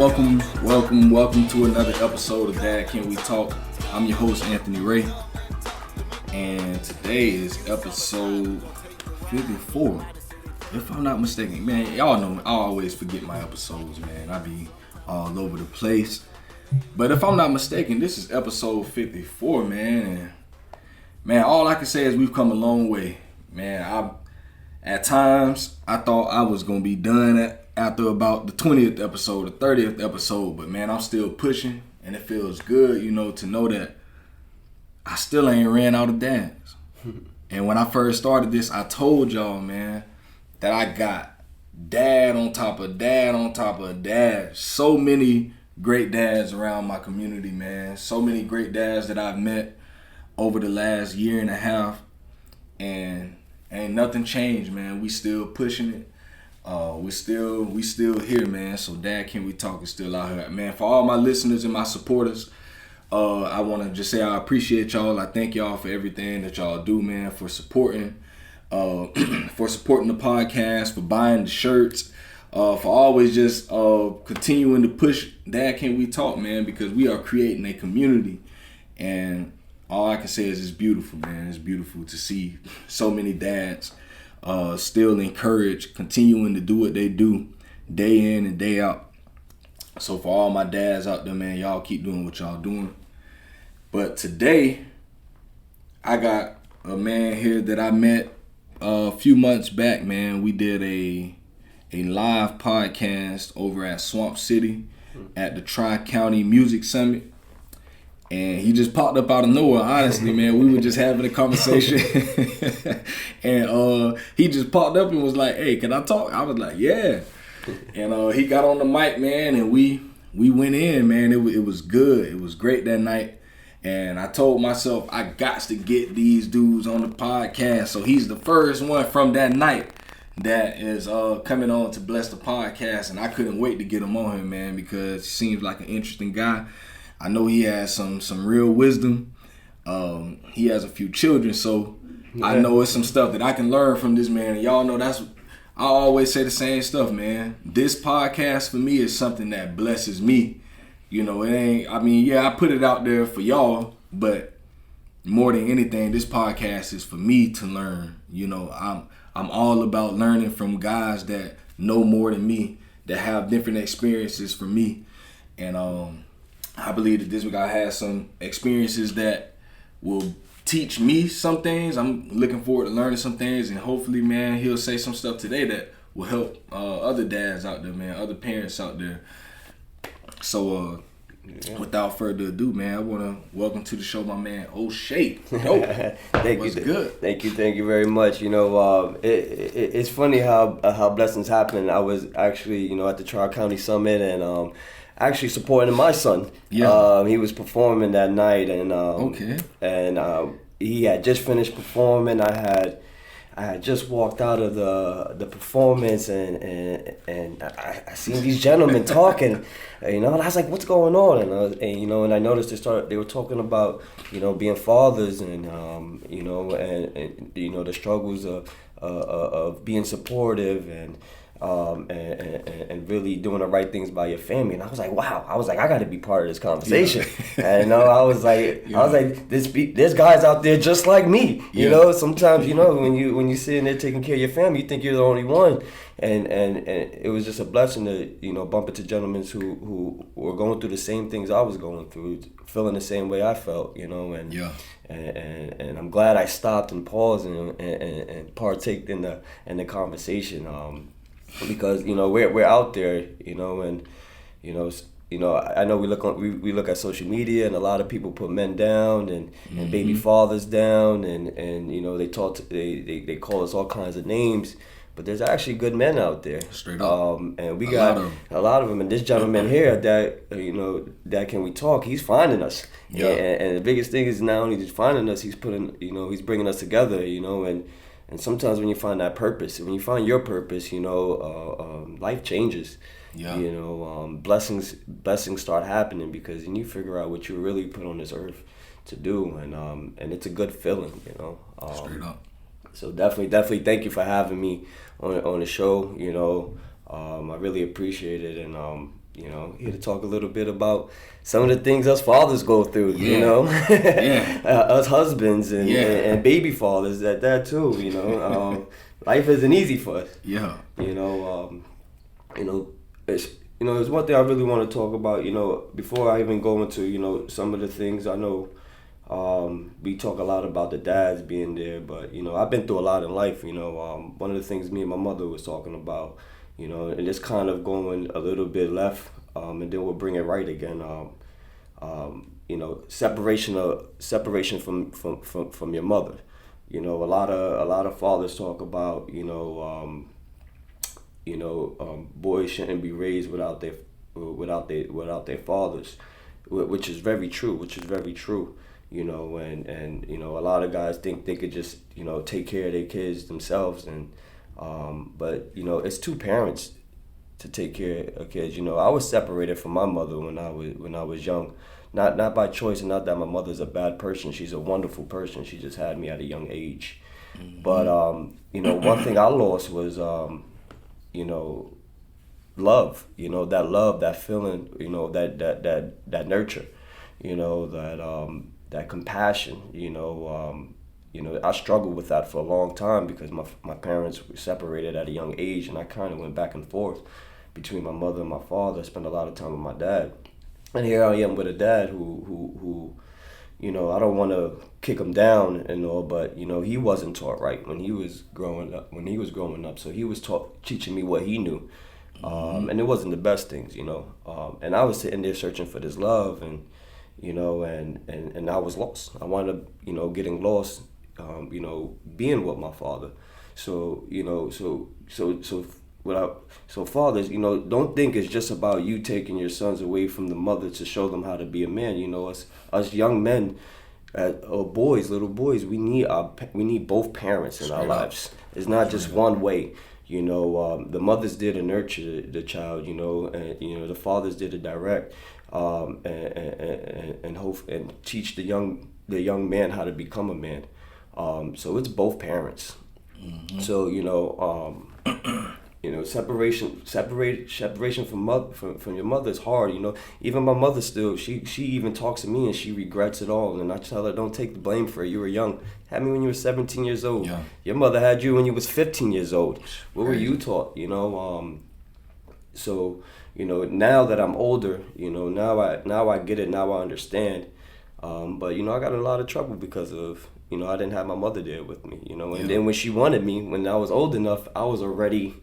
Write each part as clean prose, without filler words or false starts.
Welcome to another episode of Dad Can We Talk. I'm your host, Anthony Ray, and today is episode 54. If I'm not mistaken, man, y'all know I always forget my episodes, man. I be all over the place. But if I'm not mistaken, this is episode 54, man. And man, all I can say is we've come a long way, man. At times, I thought I was going to be done after about the 20th episode, the 30th episode. But man, I'm still pushing, and it feels good, to know that I still ain't ran out of dads. And when I first started this, I told y'all, man, that I got dad on top of dad on top of dad. So many great dads around my community, man. So many great dads that I've met over the last year and a half. And ain't nothing changed, man. We still pushing it. We still here, man. So Dad Can We Talk is still out here, man. For all my listeners and my supporters, I want to just say I appreciate y'all. I thank y'all for everything that y'all do, man. For supporting the podcast, for buying the shirts, for always just continuing to push Dad Can We Talk, man. Because we are creating a community, and all I can say is it's beautiful, man. It's beautiful to see so many dads still encouraged, continuing to do what they do day in and day out. So for all my dads out there, man, y'all keep doing what y'all doing. But today, I got a man here that I met a few months back, man. We did a live podcast over at Swamp City at the Tri-County Music Summit. And he just popped up out of nowhere, honestly, man. We were just having a conversation. And he just popped up and was like, "Hey, can I talk?" I was like, "Yeah." And he got on the mic, man, and we went in, man. It was good. It was great that night. And I told myself, I got to get these dudes on the podcast. So he's the first one from that night that is coming on to bless the podcast. And I couldn't wait to get him on here, man, because he seems like an interesting guy. I know he has some real wisdom. He has a few children, so yeah. I know it's some stuff that I can learn from this man. And y'all know I always say the same stuff, man. This podcast for me is something that blesses me. It ain't, I put it out there for y'all, but more than anything, this podcast is for me to learn. I'm all about learning from guys that know more than me, that have different experiences from me. And I believe that this guy has some experiences that will teach me some things. I'm looking forward to learning some things, and hopefully, man, he'll say some stuff today that will help other dads out there, man, other parents out there. So, without further ado, man, I want to welcome to the show my man, Oshay Doe. What's good? Thank you very much. It's funny how blessings happen. I was actually, at the Tri-County Summit, and actually supporting my son. Yeah. He was performing that night, and he had just finished performing. I had just walked out of the performance, and I seen these gentlemen talking, and I was like, what's going on? And I noticed they were talking about being fathers, and the struggles of being supportive, and really doing the right things by your family. And I was like, wow. I was like, I got to be part of this conversation. Yeah. And I was like, there's guys out there just like me. Sometimes when you sitting there taking care of your family, you think you're the only one. And it was just a blessing to bump into gentlemen who were going through the same things I was going through, feeling the same way I felt. And I'm glad I stopped and paused and partaked in the conversation. Because we're out there, and I know we look at social media, and a lot of people put men down and baby fathers down, and they call us all kinds of names, but there's actually good men out there. Straight up. And we got a lot of them, and this gentleman here that Can We Talk, he's finding us. Yeah. And the biggest thing is not only just finding us, he's he's bringing us together, and sometimes when you find that purpose, when you find your purpose, life changes. Yeah. Blessings start happening, because then you figure out what you really put on this earth to do, and it's a good feeling, Straight up. So definitely thank you for having me on the show. I really appreciate it, and here to talk a little bit about some of the things us fathers go through, us husbands and baby fathers at that too, life isn't easy for us. Yeah. There's one thing I really want to talk about, before I even go into, some of the things I know. We talk a lot about the dads being there, but I've been through a lot in life. One of the things me and my mother was talking about, and it's kind of going a little bit left, and then we'll bring it right again. Separation from your mother. A lot of fathers talk about boys shouldn't be raised without their fathers, which is very true. And a lot of guys think they could just take care of their kids themselves, and but it's two parents to take care of kids. I was separated from my mother when I was young, not by choice, and not that my mother's a bad person. She's a wonderful person. She just had me at a young age. Mm-hmm. But one thing I lost was love. That love, that feeling, that nurture, that compassion. I struggled with that for a long time because my parents were separated at a young age, and I kind of went back and forth between my mother and my father. I spent a lot of time with my dad, and here I am with a dad who I don't want to kick him down and all, but he wasn't taught right when he was growing up. So he was teaching me what he knew, and it wasn't the best things, and I was sitting there searching for this love, and and I was lost. I wound up getting lost, being with my father. So fathers, don't think it's just about you taking your sons away from the mother to show them how to be a man. Us young men, or boys, little boys, we need both parents in our lives. It's not just one way. The mothers did to nurture the child, and the fathers did to direct, and hope and teach the young man how to become a man. So it's both parents. Mm-hmm. So separation from your mother is hard. Even my mother still, she even talks to me and she regrets it all, and I tell her, don't take the blame for it. You were young. Had me when you were 17 years old. Yeah. Your mother had you when you was 15 years old. What were you taught? So now that I'm older, now I get it. Now I understand. But I got in a lot of trouble because of I didn't have my mother there with me. And then when she wanted me, when I was old enough, I was already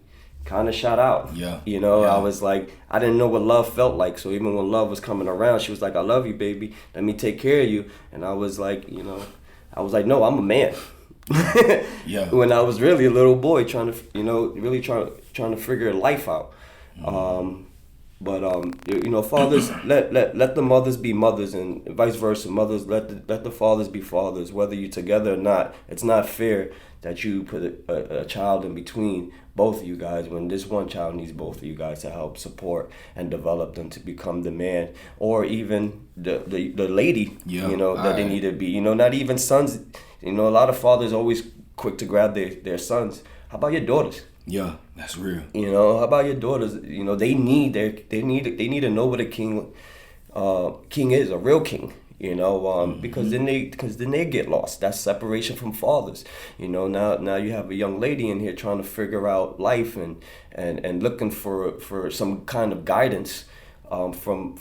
kind of shot out. Yeah. I was like, I didn't know what love felt like. So even when love was coming around, she was like, I love you, baby. Let me take care of you. And I was like, no, I'm a man. Yeah. When I was really a little boy trying to, really trying to figure life out. Mm-hmm. Fathers, let the mothers be mothers, and vice versa. Mothers, let the fathers be fathers. Whether you're together or not, it's not fair that you put a child in between both of you guys when this one child needs both of you guys to help support and develop them to become the man, or even the lady. Yeah, that they need to be. Not even sons. A lot of fathers always quick to grab their sons. How about your daughters? Yeah, that's real. How about your daughters? They need to know what a king is, a real king. Mm-hmm. Because then they get lost. That's separation from fathers. Now you have a young lady in here trying to figure out life and looking for some kind of guidance from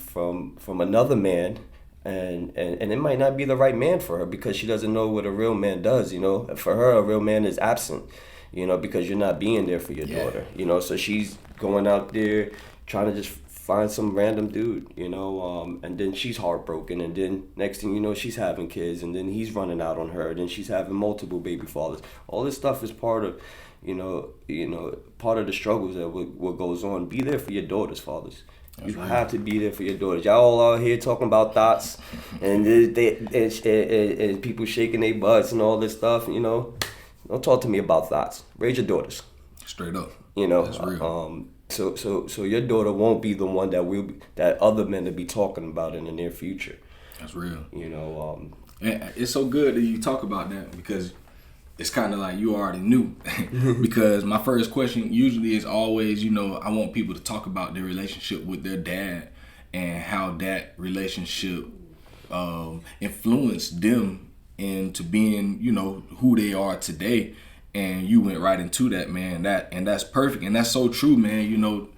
another man. And it might not be the right man for her because she doesn't know what a real man does. For her, a real man is absent. Because you're not being there for your daughter. So she's going out there trying to just find some random dude, and then she's heartbroken, and then next thing you know, she's having kids, and then he's running out on her, and then she's having multiple baby fathers. All this stuff is part of, part of the struggles that what goes on. Be there for your daughters, fathers. That's you right. have to be there for your daughters. Y'all all out here talking about thoughts, and and people shaking their butts and all this stuff, Don't talk to me about thoughts. Raise your daughters. Straight up. That's real. So your daughter won't be the one that other men will be talking about in the near future. That's real. And it's so good that you talk about that because it's kind of like you already knew. Because my first question usually is always, I want people to talk about their relationship with their dad and how that relationship influenced them into being, who they are today. And you went right into that, man. That's perfect, and that's so true, man.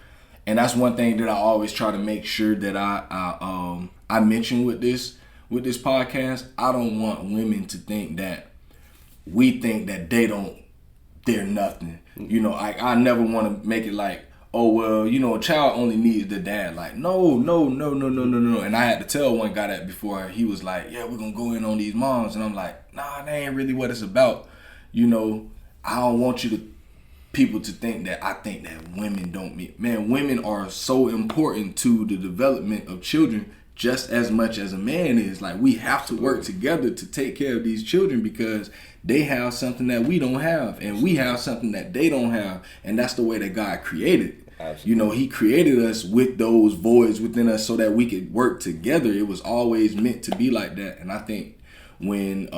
And that's one thing that I always try to make sure that I mention with this podcast. I don't want women to think that we think that they're nothing. I never want to make it like, oh well, a child only needs the dad. Like, no. And I had to tell one guy that before. He was like, yeah, we're gonna go in on these moms, and I'm like, nah, that ain't really what it's about. I don't want people to think that I think that women don't meet. Man, women are so important to the development of children just as much as a man is. Like, we have to work together to take care of these children because they have something that we don't have, and we have something that they don't have, and that's the way that God created. Absolutely. He created us with those voids within us so that we could work together. It was always meant to be like that. And I think when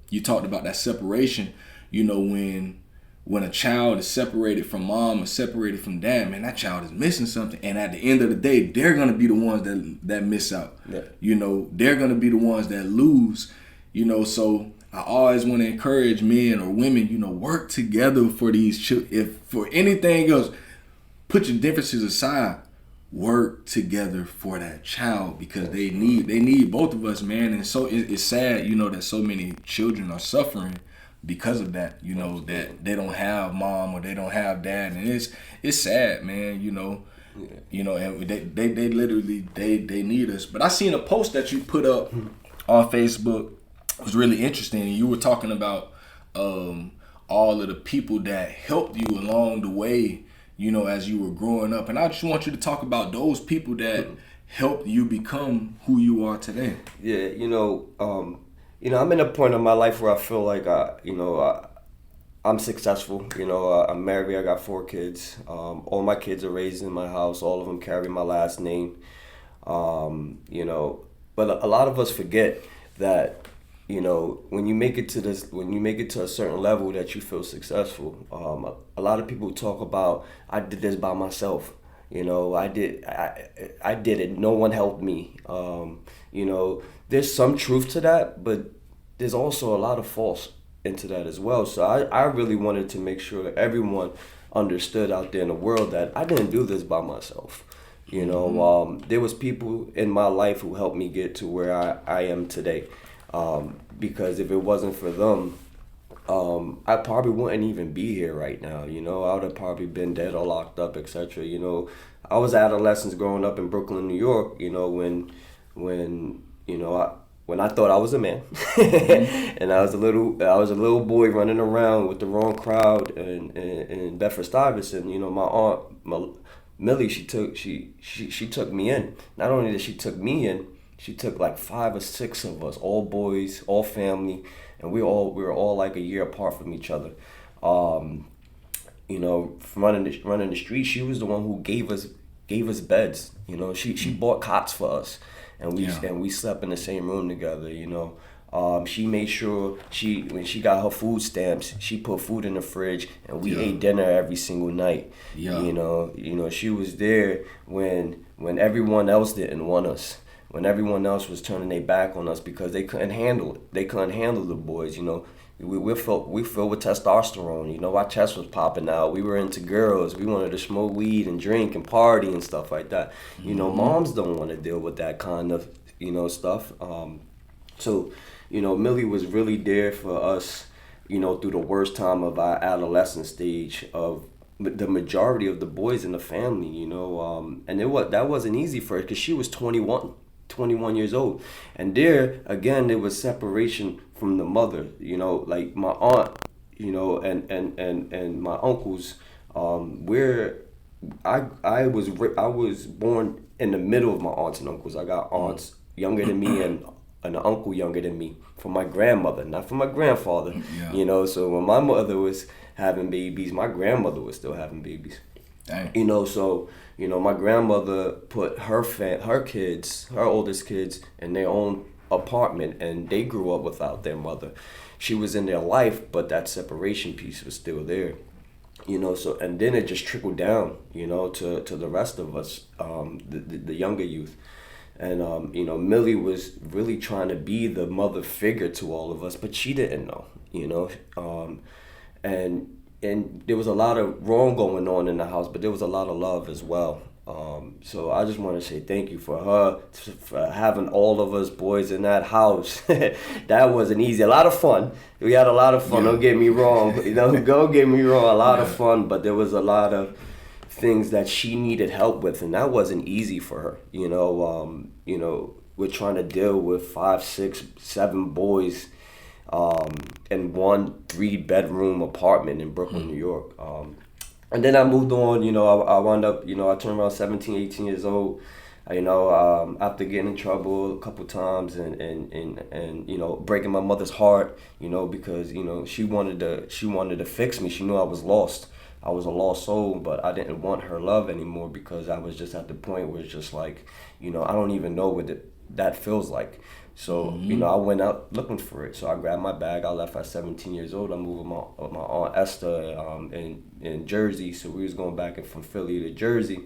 you talked about that separation, when a child is separated from mom or separated from dad, man, that child is missing something. And at the end of the day, they're going to be the ones that miss out. Yeah. They're going to be the ones that lose. So I always want to encourage men or women, work together for these children. If for anything else, put your differences aside. Work together for that child because they need both of us, man. And so it's sad, that so many children are suffering because of that, that they don't have mom or they don't have dad, and it's sad, man. And they literally they need us. But I seen a post that you put up on Facebook. It was really interesting. You were talking about all of the people that helped you along the way, as you were growing up. And I just want you to talk about those people that helped you become who you are today. Yeah, I'm in a point in my life where I feel like I'm successful. I'm married. I got 4 kids. All my kids are raised in my house. All of them carry my last name. But a lot of us forget that when you make it to a certain level that you feel successful. A lot of people talk about, I did this by myself. I did it. No one helped me. There's some truth to that, but there's also a lot of false into that as well. So I really wanted to make sure that everyone understood out there in the world that I didn't do this by myself. There was people in my life who helped me get to where I am today. Because if it wasn't for them, I probably wouldn't even be here right now. I would have probably been dead or locked up, etc. I was adolescent growing up in Brooklyn, New York. When I thought I was a man, and I was a little boy running around with the wrong crowd in Bedford-Stuyvesant. My aunt Millie, she took me in. Not only did she took me in, she took like 5 or 6 of us, all boys, all family, and we were all like a year apart from each other. From running the street, she was the one who gave us beds. She bought cots for us, and we slept in the same room together. She made sure when she got her food stamps, she put food in the fridge, and we ate dinner every single night. Yeah. She was there when everyone else didn't want us. When everyone else was turning their back on us because they couldn't handle it. They couldn't handle the boys, We filled with testosterone, Our chest was popping out. We were into girls. We wanted to smoke weed and drink and party and stuff like that. Moms don't want to deal with that kind of, stuff. So, Millie was really there for us, through the worst time of our adolescent stage of the majority of the boys in the family, and that wasn't easy for her because she was 21 years old. And there, again, there was separation from the mother, like my aunt, and my uncles, where I was born in the middle of my aunts and uncles. I got aunts younger than me and an uncle younger than me from my grandmother, not from my grandfather. Yeah. So when my mother was having babies, my grandmother was still having babies. Dang. My grandmother put her oldest kids, in their own apartment, and they grew up without their mother. she was in their life, but that separation piece was still there. So and then it just trickled down, to the rest of us, the younger youth. And Millie was really trying to be the mother figure to all of us, but she didn't know. And there was a lot of wrong going on in the house, but there was a lot of love as well. So I just want to say thank you for her, for having all of us boys in that house. That wasn't easy. A lot of fun. We had a lot of fun. Don't get me wrong. Don't get me wrong. A lot of fun, but there was a lot of things that she needed help with, and that wasn't easy for her. We're trying to deal with 5, 6, 7 boys in one 3-bedroom apartment in Brooklyn, New York. And then I moved on, I wound up, I turned around 17, 18 years old, after getting in trouble a couple times and breaking my mother's heart, because, she wanted to fix me. She knew I was lost. I was a lost soul, but I didn't want her love anymore because I was just at the point where it's just like, I don't even know what that feels like. So, I went out looking for it. So I grabbed my bag. I left at 17 years old. I moved with my Aunt Esther in Jersey. So we was going back from Philly to Jersey.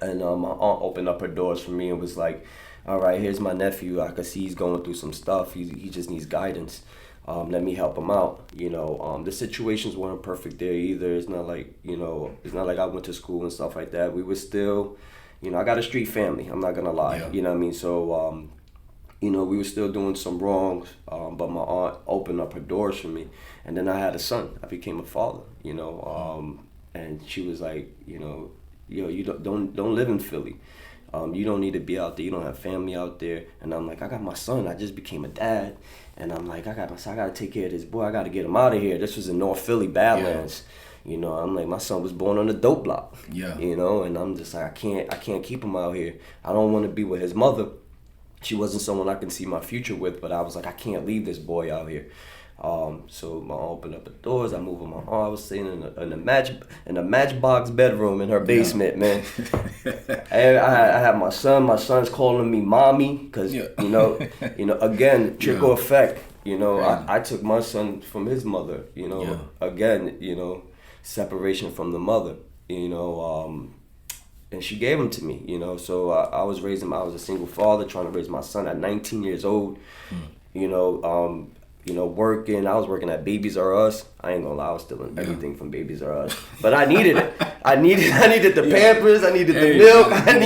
And my aunt opened up her doors for me and was like, all right, here's my nephew. I can see he's going through some stuff. He just needs guidance. Let me help him out. The situations weren't perfect there either. It's not like, I went to school and stuff like that. We were still, I got a street family. I'm not going to lie. Yeah. You know what I mean? So, we were still doing some wrongs, but my aunt opened up her doors for me. And then I had a son. I became a father, and she was like, you don't live in Philly. You don't need to be out there. You don't have family out there. And I'm like, I got my son. I just became a dad. And I'm like, I got to take care of this boy. I got to get him out of here. This was in North Philly, Badlands. Yeah. I'm like, my son was born on the dope block. Yeah. And I'm just like, I can't keep him out here. I don't want to be with his mother. She wasn't someone I can see my future with, but I was like, I can't leave this boy out here. So my aunt opened up the doors. I moved with my aunt. I was staying in a matchbox bedroom in her basement, man. And I had my son. My son's calling me mommy because again, trickle effect. I took my son from his mother. Again, separation from the mother. And she gave him to me, So I was raising. I was a single father trying to raise my son at 19 years old. Working. I was working at Babies R Us. I ain't gonna lie, I was stealing everything from Babies R Us. But I needed it. I needed the Pampers. I needed the milk. I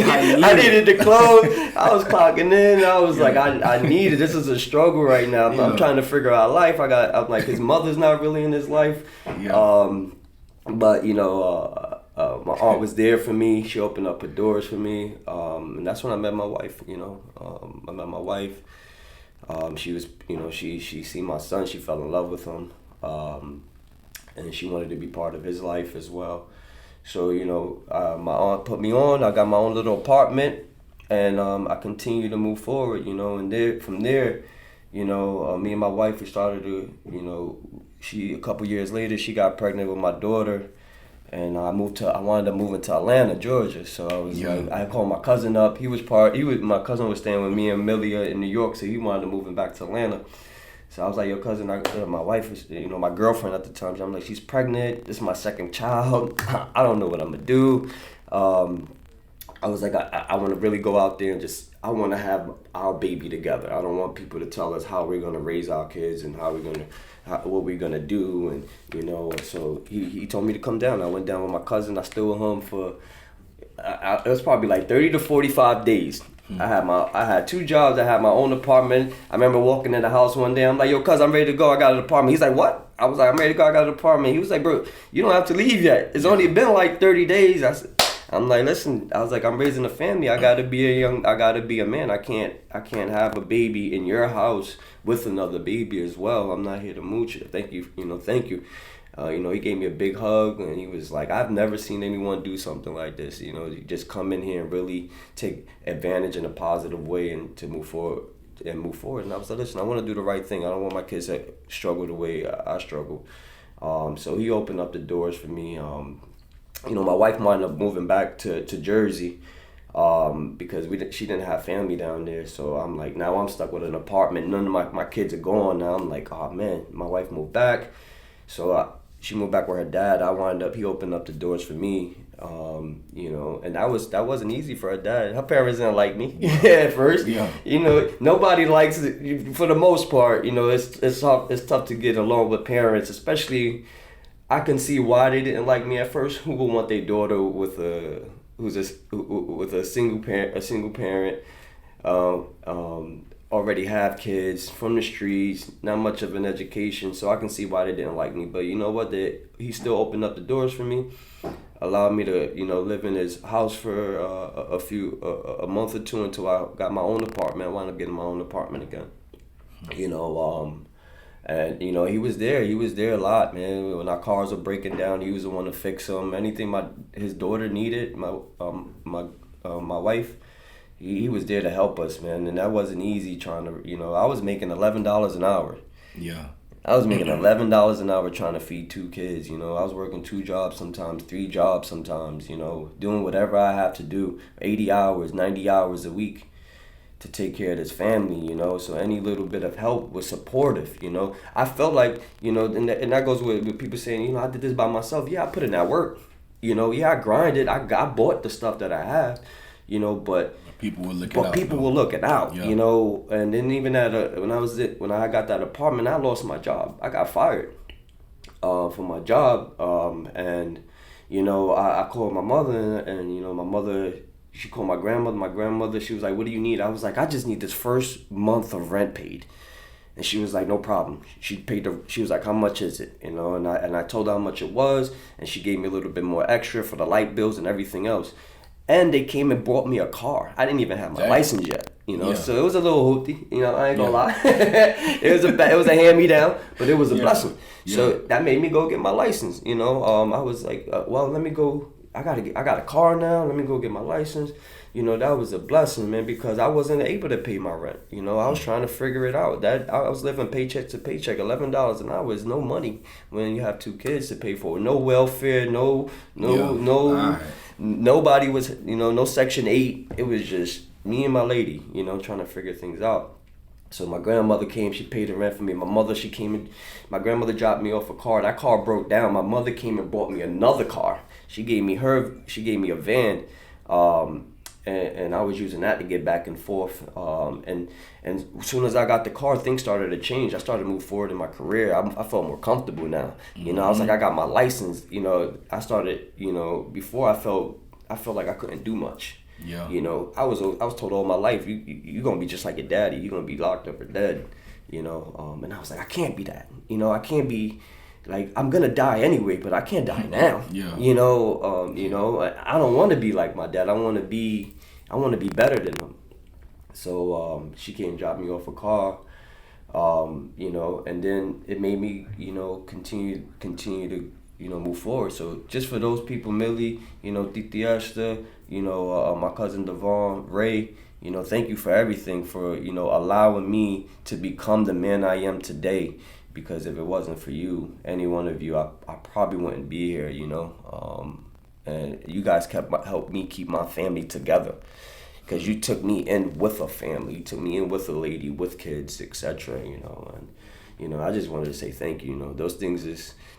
needed the clothes. I was clocking in. I was like, I need it. This is a struggle right now. I'm trying to figure out life. I'm like, his mother's not really in his life. Yeah. But my aunt was there for me. She opened up her doors for me, and that's when I met my wife. I met my wife. She was, she seen my son. She fell in love with him, and she wanted to be part of his life as well. So my aunt put me on. I got my own little apartment, and I continued to move forward. And from there, me and my wife, we started to, a couple years later, she got pregnant with my daughter. And I wound up moving to Atlanta, Georgia. So I was like, I called my cousin up. My cousin was staying with me and Millie in New York, so he wound up moving back to Atlanta. So I was like, yo, cousin, my wife was, my girlfriend at the time. So I'm like, she's pregnant. This is my second child. I don't know what I'm gonna do. I was like, I want to really go out there and I want to have our baby together. I don't want people to tell us how we're gonna raise our kids and what we're gonna do, and so he told me to come down. I went down with my cousin. I stayed with him for it was probably like 30 to 45 days. I had 2 jobs. I had my own apartment. I remember walking in the house one day. I'm like, yo, cuz, I'm ready to go. I got an apartment. He's like, what? I was like, I'm ready to go. I got an apartment. He was like, bro, you don't have to leave yet. It's only been like 30 days. I'm like, listen, I was like, I'm raising a family. I gotta be a man. I can't have a baby in your house with another baby as well. I'm not here to mooch it. Thank you, thank you. He gave me a big hug, and he was like, I've never seen anyone do something like this. You just come in here and really take advantage in a positive way and to move forward. And I was like, listen, I want to do the right thing. I don't want my kids to struggle the way I struggle. So he opened up the doors for me. My wife wound up moving back to Jersey, because she didn't have family down there. So I'm like, now I'm stuck with an apartment. None of my kids are gone now. I'm like, oh man, my wife moved back. So she moved back with her dad. He opened up the doors for me. And that wasn't easy for her dad. Her parents didn't like me at first. Yeah. Nobody likes it for the most part. It's tough to get along with parents, especially. I can see why they didn't like me at first. Who would want their daughter with a single parent, already have kids from the streets, not much of an education, so I can see why they didn't like me. But you know what? He still opened up the doors for me, allowed me to live in his house for a month or two until I got my own apartment. I wound up getting my own apartment again. And he was there a lot, man. When our cars were breaking down, he was the one to fix them. Anything his daughter needed, my wife, he was there to help us, man. And that wasn't easy trying to, I was making $11 an hour. Yeah. I was making $11 an hour trying to feed 2 kids. I was working 2 jobs sometimes, 3 jobs sometimes, doing whatever I have to do, 80 hours, 90 hours a week to take care of this family, so any little bit of help was supportive, I felt like, and that goes with people saying, I did this by myself. Yeah, I put in that work, yeah, I grinded, I bought the stuff that I have, but people were looking out. People were looking out, yeah. And then even when I got that apartment, I lost my job. I got fired from my job, and I called my mother, and my mother, she called my grandmother. My grandmother, she was like, what do you need? I was like, I just need this first month of rent paid. And she was like, no problem. She was like, how much is it? And I told her how much it was, and she gave me a little bit more extra for the light bills and everything else. And they came and brought me a car. I didn't even have my license yet, Yeah. So it was a little hoopty, I ain't gonna lie. it was a hand-me-down, but it was a blessing. Yeah. So that made me go get my license, I was like, well, let me go. I got a car now. Let me go get my license. That was a blessing, man, because I wasn't able to pay my rent. I was trying to figure it out. That I was living paycheck to paycheck. $11 an hour is no money when you have 2 kids to pay for. No welfare. No. Right. Nobody was. No Section 8. It was just me and my lady. Trying to figure things out. So my grandmother came, she paid the rent for me. My mother, she came in, my grandmother dropped me off a car. That car broke down. My mother came and bought me another car. She gave me a van, and I was using that to get back and forth. And as soon as I got the car, things started to change. I started to move forward in my career. I felt more comfortable now. I was like, I got my license. I started, before I felt like I couldn't do much. Yeah. I was told all my life, you're gonna be just like your daddy. You're gonna be locked up or dead. And I was like, I can't be that. I can't be like, I'm gonna die anyway, but I can't die now. Yeah. I don't want to be like my dad. I want to be better than him. So she came and dropped me off a car. And then it made me, continue to, move forward. So just for those people, Millie, Titi Esther, my cousin Devon, Ray, thank you for everything, for, allowing me to become the man I am today. Because if it wasn't for you, any one of you, I probably wouldn't be here, and you guys helped me keep my family together. Because you took me in with a family, you took me in with a lady, with kids, etc. And I just wanted to say thank you. Those things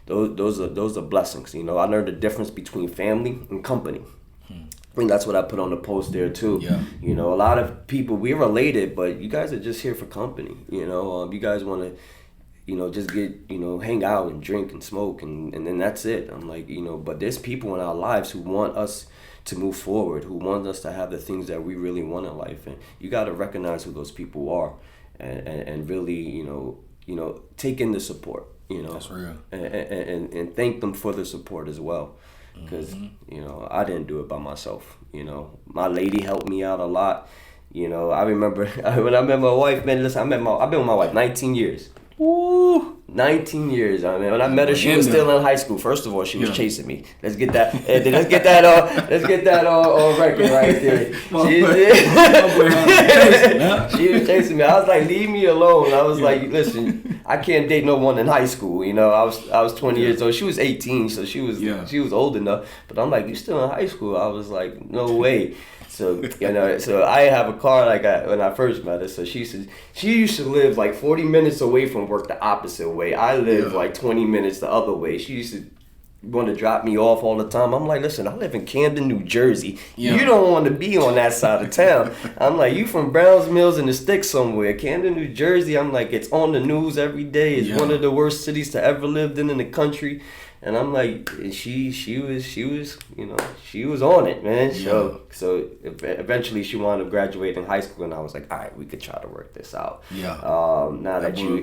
those are blessings. I learned the difference between family and company. I think that's what I put on the post there too. Yeah. A lot of people, we're related, but you guys are just here for company. You guys want to, just get, hang out and drink and smoke and then that's it. I'm like, but there's people in our lives who want us to move forward, who want us to have the things that we really want in life. And you got to recognize who those people are and really, take in the support, That's real. And thank them for the support as well. Because, I didn't do it by myself. My lady helped me out a lot. I remember when I met my wife, man, listen, I've been with my wife 19 years. Ooh. 19 years. I mean, when I met her, she was still in high school. First of all, she was chasing me. Let's get that. Let's get that on record right there. She was chasing me. I was like, leave me alone. I was like, listen, I can't date no one in high school. You know, I was 20 years old. She was 18, so she was old enough. But I'm like, you still in high school? I was like, no way. So, you know, so I have a car like when I first met her. So she used to live like 40 minutes away from work the opposite way. I live like 20 minutes the other way. She used to want to drop me off all the time. I'm like, listen, I live in Camden, New Jersey. Yeah. You don't want to be on that side of town. I'm like, you from Browns Mills in the sticks somewhere. Camden, New Jersey, I'm like, it's on the news every day. It's one of the worst cities to ever lived in the country. And I'm like, she was, you know, she was on it, man. So eventually she wound up graduating high school, and I was like, all right, we could try to work this out. Yeah. Now that you.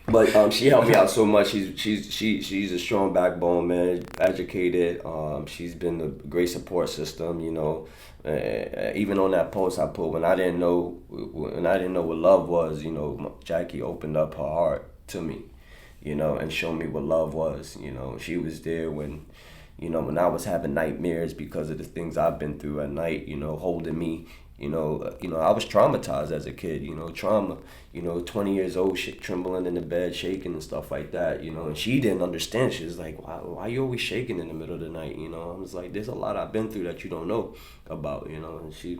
But she helped me out so much. She's a strong backbone, man. Educated. She's been a great support system, you know. Even on that post I put when I didn't know what love was, you know, Jackie opened up her heart to me, you know, and showed me what love was. You know, she was there when I was having nightmares because of the things I've been through at night, you know, holding me. You know, I was traumatized as a kid, you know, trauma, you know, 20 years old, trembling in the bed, shaking and stuff like that, you know, and she didn't understand. She was like, why you always shaking in the middle of the night, you know? I was like, there's a lot I've been through that you don't know about, you know, and she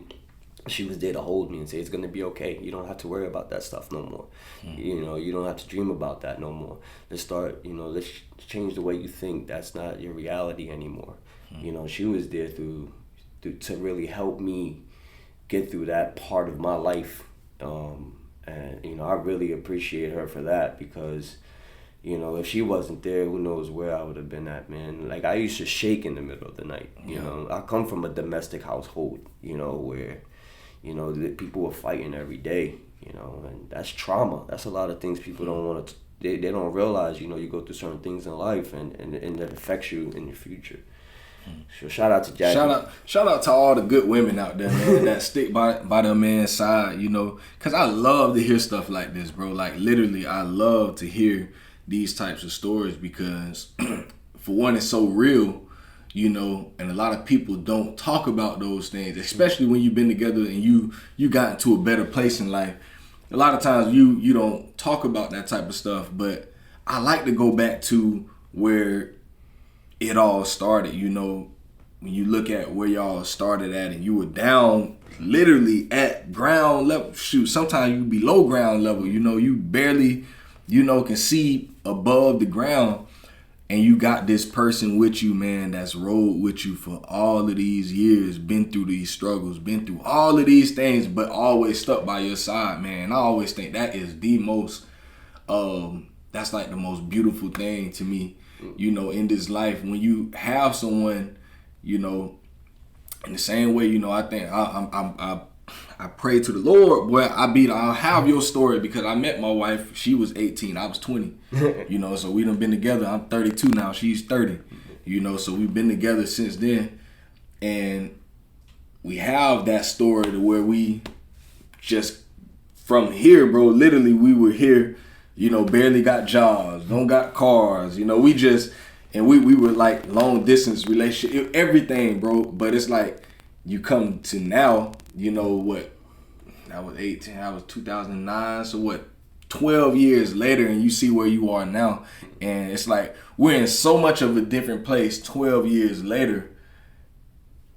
was there to hold me and say, it's going to be okay. You don't have to worry about that stuff no more. Mm-hmm. You know, you don't have to dream about that no more. Let's change the way you think. That's not your reality anymore. Mm-hmm. You know, she was there to really help me get through that part of my life, and you know, I really appreciate her for that, because you know, if she wasn't there, who knows where I would have been at, man. Like, I used to shake in the middle of the night, you know. I come from a domestic household, you know, where, you know, the people were fighting every day, you know, and that's trauma. That's a lot of things people don't want to, they don't realize, you know, you go through certain things in life and that affects you in your future. So shout out to Jackie. Shout out to all the good women out there, man, that stick by their man's side, you know. Because I love to hear stuff like this, bro. Like, literally, I love to hear these types of stories because, for one, it's so real, you know, and a lot of people don't talk about those things, especially when you've been together and you got into a better place in life. A lot of times you don't talk about that type of stuff, but I like to go back to where it all started, you know, when you look at where y'all started at and you were down literally at ground level. Shoot, sometimes you be low ground level, you know, you barely, you know, can see above the ground, and you got this person with you, man, that's rode with you for all of these years, been through these struggles, been through all of these things, but always stuck by your side, man. I always think that is the most, that's like the most beautiful thing to me. You know, in this life, when you have someone, you know, in the same way, you know, I think I pray to the Lord, boy, I'll have your story, because I met my wife, she was 18, I was 20, you know, so we done been together. I'm 32 now, she's 30, you know, so we've been together since then, and we have that story to where we just, from here, bro, literally we were here, you know, barely got jobs, don't got cars, you know, we were like long distance relationship, everything, bro. But it's like you come to now, you know what, I was 18, I was 2009, so what, 12 years later, and you see where you are now. And it's like we're in so much of a different place 12 years later.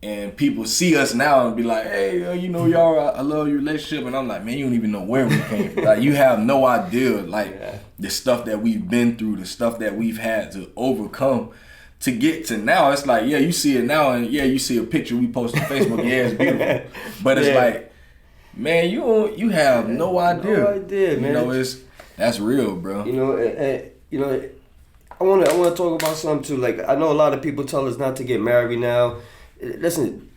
And people see us now and be like, hey, you know, y'all, I love your relationship. And I'm like, man, you don't even know where we came from. Like, you have no idea, like, the stuff that we've been through, the stuff that we've had to overcome to get to now. It's like, yeah, you see it now, and yeah, you see a picture we post on Facebook. Yeah, it's beautiful. But it's like, man, you have no idea. No idea, man. You know, that's real, bro. You know, you know, I want to talk about something too. Like, I know a lot of people tell us not to get married now. Listen,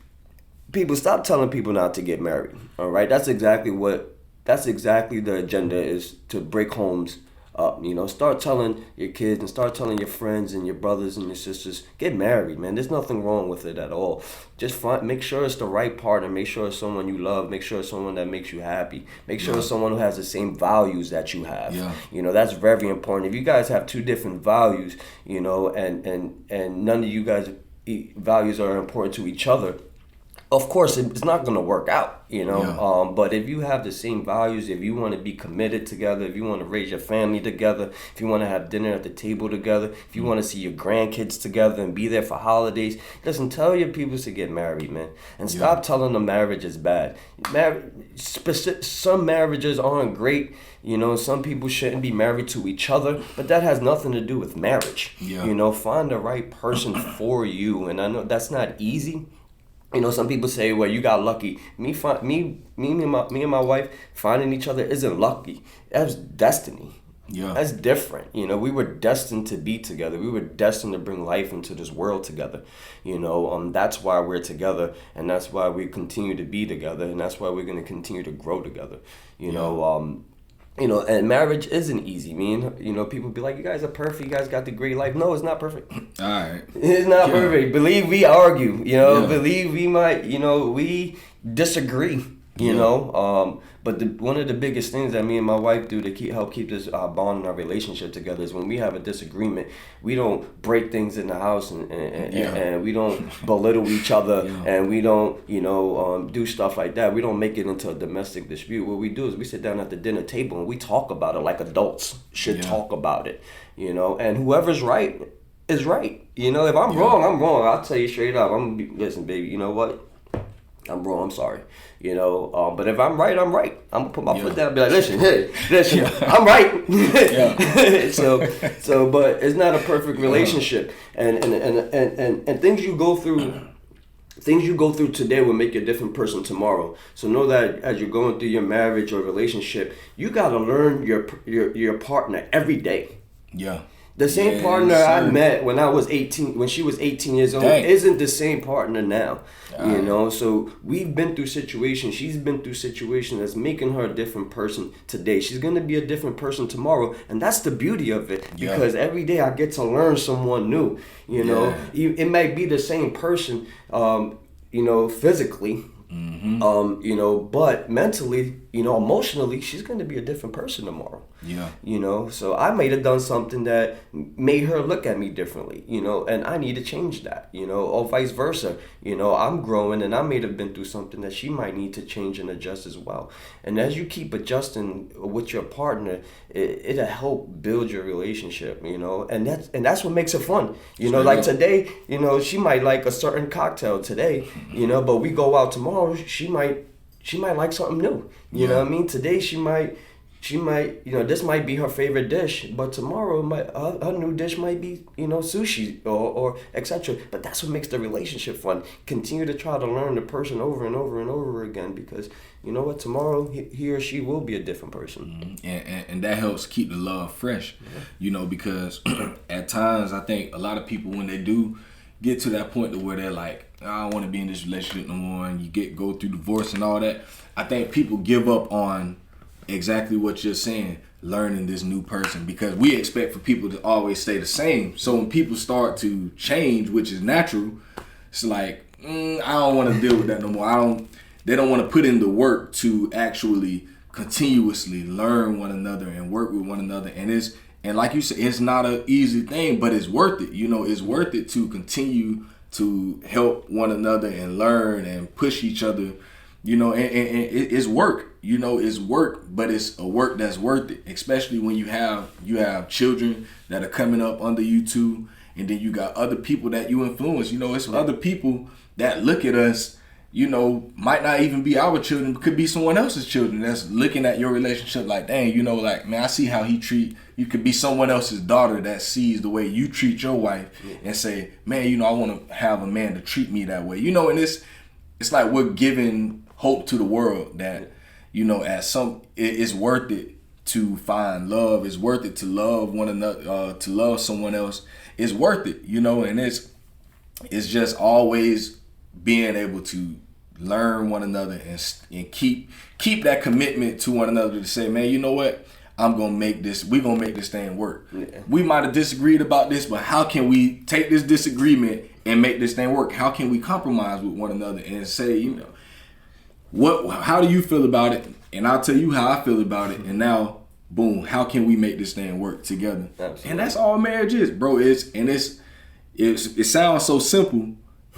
people, stop telling people not to get married. All right, that's exactly the agenda is, to break homes up. Start telling your kids and start telling your friends and your brothers and your sisters, get married, man. There's nothing wrong with it at all. Just make sure it's the right partner. Make sure it's someone you love. Make sure it's someone that makes you happy. Make sure it's someone who has the same values that you have. That's very important. If you guys have two different values, and none of you guys values are important to each other, of course it's not going to work out, but if you have the same values, if you want to be committed together, if you want to raise your family together, if you want to have dinner at the table together, if you want to see your grandkids together and be there for holidays, listen, tell your people to get married, man, and stop telling them marriage is bad. Some marriages aren't great. Some people shouldn't be married to each other, but that has nothing to do with marriage. Find the right person for you, and I know that's not easy. Some people say, well, you got lucky. Me and my wife finding each other isn't lucky. That's destiny. That's different. We were destined to be together. We were destined to bring life into this world together. That's why we're together, and that's why we continue to be together, and that's why we're going to continue to grow together. And marriage isn't easy. People be like, you guys are perfect. You guys got the great life. No, it's not perfect. All right. It's not perfect. Believe we argue. Believe we might. We disagree. But one of the biggest things that me and my wife do to help keep this bond in our relationship together is when we have a disagreement, we don't break things in the house and we don't belittle each other and we don't do stuff like that. We don't make it into a domestic dispute. What we do is we sit down at the dinner table and we talk about it like adults should talk about it. And whoever's right is right. If I'm wrong, I'm wrong. I'll tell you straight up. Listen, baby. You know what? I'm wrong. I'm sorry. But if I'm right, I'm right. I'm gonna put my foot down and be like, listen, I'm right. But it's not a perfect relationship, and things you go through today will make you a different person tomorrow. So know that as you're going through your marriage or relationship, you gotta learn your partner every day. The same partner I met when I was 18, when she was 18 years old, isn't the same partner now. So we've been through situations. She's been through situations that's making her a different person today. She's going to be a different person tomorrow. And that's the beauty of it. Because every day I get to learn someone new. It might be the same person, physically. But mentally, emotionally, she's going to be a different person tomorrow. So I might have done something that made her look at me differently, and I need to change that, or vice versa. I'm growing and I may have been through something that she might need to change and adjust as well. And as you keep adjusting with your partner, it'll help build your relationship, and that's what makes it fun. Like today, she might like a certain cocktail today, but we go out tomorrow, she might like something new. You know what I mean? Today she might, this might be her favorite dish, but tomorrow her new dish might be, sushi or etc. But that's what makes the relationship fun. Continue to try to learn the person over and over and over again, because you know what? Tomorrow he or she will be a different person. And that helps keep the love fresh, because at times I think a lot of people, when they do get to that point to where they're like, I don't want to be in this relationship no more, and you go through divorce and all that, I think people give up on exactly what you're saying, learning this new person, because we expect for people to always stay the same. So when people start to change, which is natural, it's like, I don't want to deal with that no more. They don't want to put in the work to actually continuously learn one another and work with one another. And like you said, it's not an easy thing, but it's worth it. It's worth it to continue to help one another and learn and push each other. And it's work. It's work, but it's a work that's worth it. Especially when you have children that are coming up under you too, and then you got other people that you influence. It's other people that look at us. Might not even be our children, but could be someone else's children that's looking at your relationship like, dang, man, I see how he treat. You could be someone else's daughter that sees the way you treat your wife and say, man, I want to have a man to treat me that way. And it's like we're giving hope to the world that, it's worth it to find love. It's worth it to love one another, to love someone else. It's worth it, and it's just always being able to learn one another and keep that commitment to one another to say, man, you know what? we're gonna make this thing work. Yeah. We might have disagreed about this, but how can we take this disagreement and make this thing work? How can we compromise with one another and say, you know, how do you feel about it? And I'll tell you how I feel about it. And now, boom, how can we make this thing work together? Absolutely. And that's all marriage is, bro. It sounds so simple,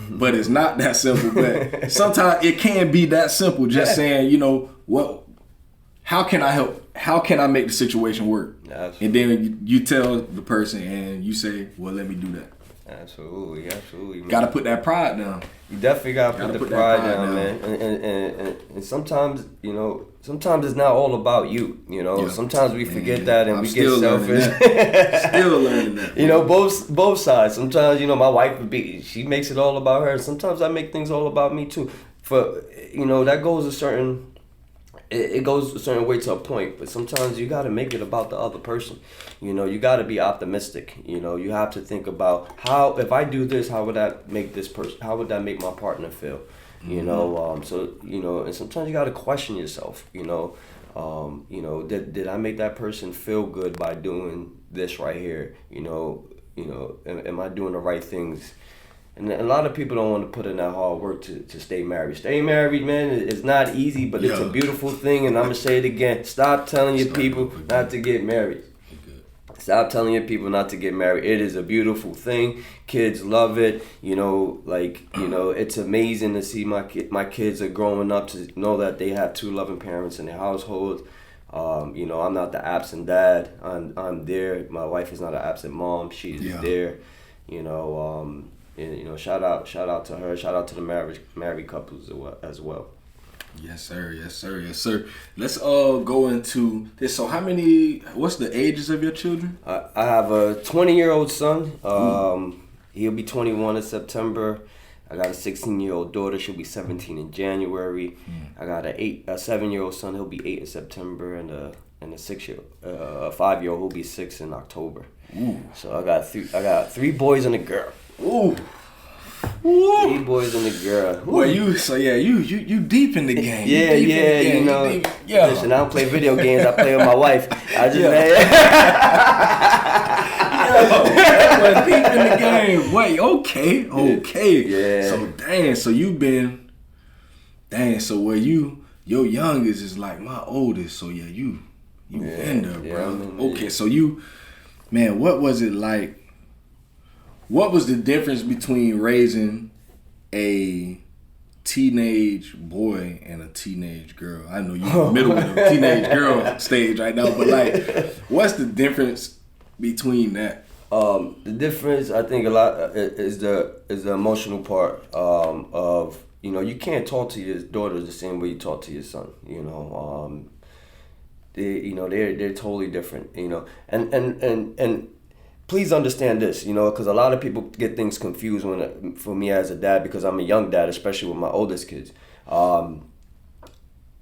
but it's not that simple. But sometimes it can be that simple. Just saying, you know, how can I help? How can I make the situation work? Absolutely. And then you tell the person and you say, well, let me do that. Absolutely. Man. Gotta put that pride down. You definitely gotta put the pride down, man. And sometimes, you know, it's not all about you. You know, sometimes we forget that and we get selfish. Still learning that. You know, both sides. Sometimes, you know, my wife she makes it all about her. Sometimes I make things all about me too. You know, that goes a certain. It goes a certain way to a point, but sometimes you got to make it about the other person. You know, you got to be optimistic. You know, you have to think about if I do this, how would that make this person? How would that make my partner feel? You know, so you know, and sometimes you got to question yourself. You know, did I make that person feel good by doing this right here? You know, am I doing the right things? And a lot of people don't want to put in that hard work to stay married. Stay married, man, it's not easy, but it's a beautiful thing. And I'm going to say it again. Stop telling your people not to get married. Stop telling your people not to get married. It is a beautiful thing. Kids love it. You know, it's amazing to see my kids are growing up to know that they have two loving parents in their household. You know, I'm not the absent dad. I'm there. My wife is not an absent mom. She's there. You know, and, you know, shout out to her. Shout out to the married couples as well. Yes, sir. Let's go into this. So what's the ages of your children? I have a 20-year-old son. He'll be 21 in September. I got a 16-year-old daughter. She'll be 17 in January. I got a 7-year-old son. He'll be 8 in September, and a 5-year-old who'll be 6 in October. Ooh. So I got 3 boys and a girl. Ooh. 3 boys and a girl. Ooh. Well, you deep in the game. You know. Listen, I don't play video games. I play with my wife. I just deep in the game. Wait, okay. Yeah. So where your youngest is like my oldest. So you in there, bro. Okay, so what was it like? What was the difference between raising a teenage boy and a teenage girl? I know you're in the middle of the teenage girl stage right now, but like, what's the difference between that? The difference, I think, a lot is the emotional part of, you know, you can't talk to your daughter the same way you talk to your son. You know, they're totally different. You know, and please understand this, you know, because a lot of people get things confused for me as a dad, because I'm a young dad, especially with my oldest kids. I'm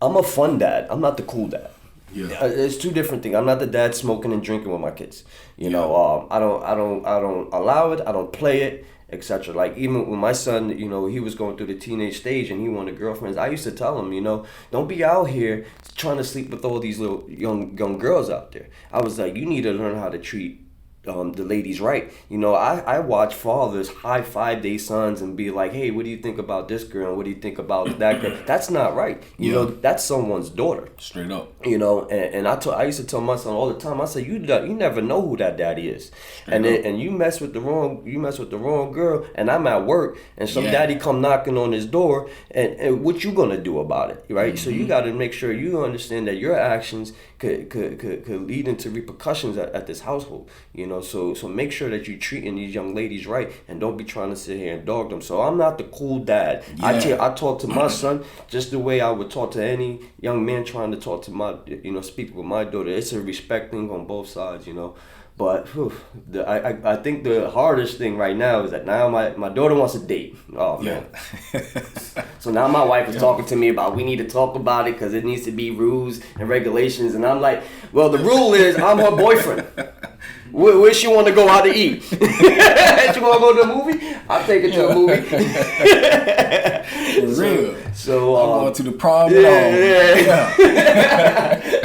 a fun dad. I'm not the cool dad. Yeah. It's 2 different things. I'm not the dad smoking and drinking with my kids. You know, I don't allow it. I don't play it, etc. Like, even with my son, you know, he was going through the teenage stage and he wanted girlfriends. I used to tell him, you know, don't be out here trying to sleep with all these little young girls out there. I was like, you need to learn how to treat the ladies right. You know, I watch fathers high-five their sons and be like, hey, what do you think about this girl? And what do you think about that girl? That's not right. You know, that's someone's daughter. Straight up. You know, and I used to tell my son all the time, I said, you never know who that daddy is. And you mess with the wrong girl, and I'm at work, and some daddy come knocking on his door, and what you gonna do about it, right? Mm-hmm. So you gotta make sure you understand that your actions could lead into repercussions at this household. You know, so make sure that you're treating these young ladies right, and don't be trying to sit here and dog them. So I'm not the cool dad. Yeah. I talk to my son just the way I would talk to any young man trying to talk to speak with my daughter. It's a respect thing on both sides, you know. But I think the hardest thing right now is that now my daughter wants to date. Oh man. So now my wife is talking to me about we need to talk about it because it needs to be rules and regulations, and I'm like, well, the rule is I'm her boyfriend. Where she want to go out to eat? She want to go to a movie? I'll take her to a movie. For real. So I'm going to the prom. Yeah.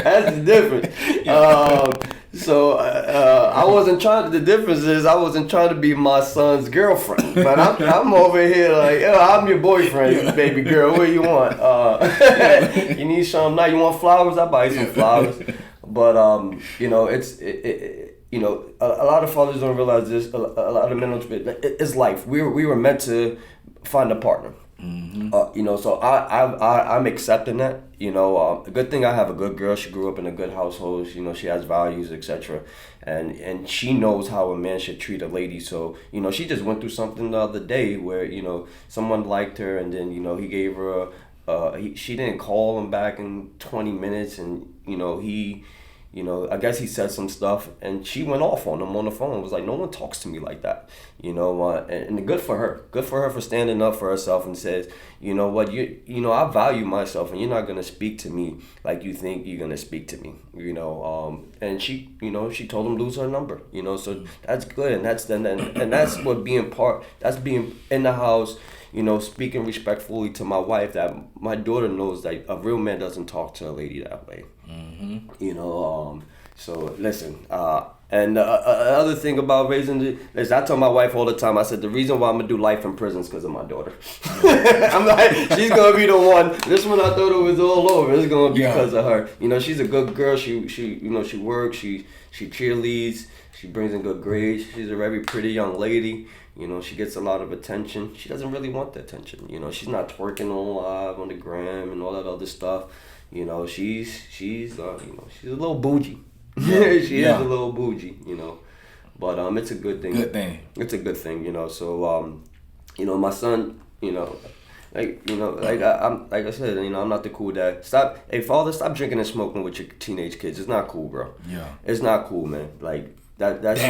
That's the difference. So I wasn't trying. The difference is I wasn't trying to be my son's girlfriend, but I'm over here like, I'm your boyfriend, baby girl. What do you want? You need something now? You want flowers? I'll buy you some flowers. But you know, you know, a lot of fathers don't realize this. A lot of men don't. It's life. We were meant to find a partner. Mm-hmm. You know, so I'm accepting that. You know, a good thing I have a good girl. She grew up in a good household. You know, she has values, etc. And she knows how a man should treat a lady. So, you know, she just went through something the other day where, you know, someone liked her, and then, you know, he gave her she didn't call him back in 20 minutes, and, you know, I guess he said some stuff, and she went off on him on the phone. It was like, no one talks to me like that, you know. And good for her. Good for her for standing up for herself and says, you know what, you know, I value myself, and you're not gonna speak to me like you think you're gonna speak to me, you know. And she, you know, she told him lose her number, you know. So that's good, and that's what that's being in the house. You know, speaking respectfully to my wife, that my daughter knows that a real man doesn't talk to a lady that way. Mm-hmm. You know, so listen, and the other thing about raising is I tell my wife all the time, I said, the reason why I'm going to do life in prison is because of my daughter. I'm like, she's going to be the one. This one I thought it was all over. It's going to be because of her. You know, she's a good girl. She you know, she works. She cheerleads. She brings in good grades. She's a very pretty young lady. You know, she gets a lot of attention. She doesn't really want the attention. You know, she's not twerking on live on the gram and all that other stuff. You know, she's you know, she's a little bougie. She is a little bougie, you know. But it's a good thing. Good thing. It's a good thing, you know. So you know, my son, you know, I'm like I said, you know, I'm not the cool dad. Hey father, stop drinking and smoking with your teenage kids. It's not cool, bro. Yeah. It's not cool, man. Like that's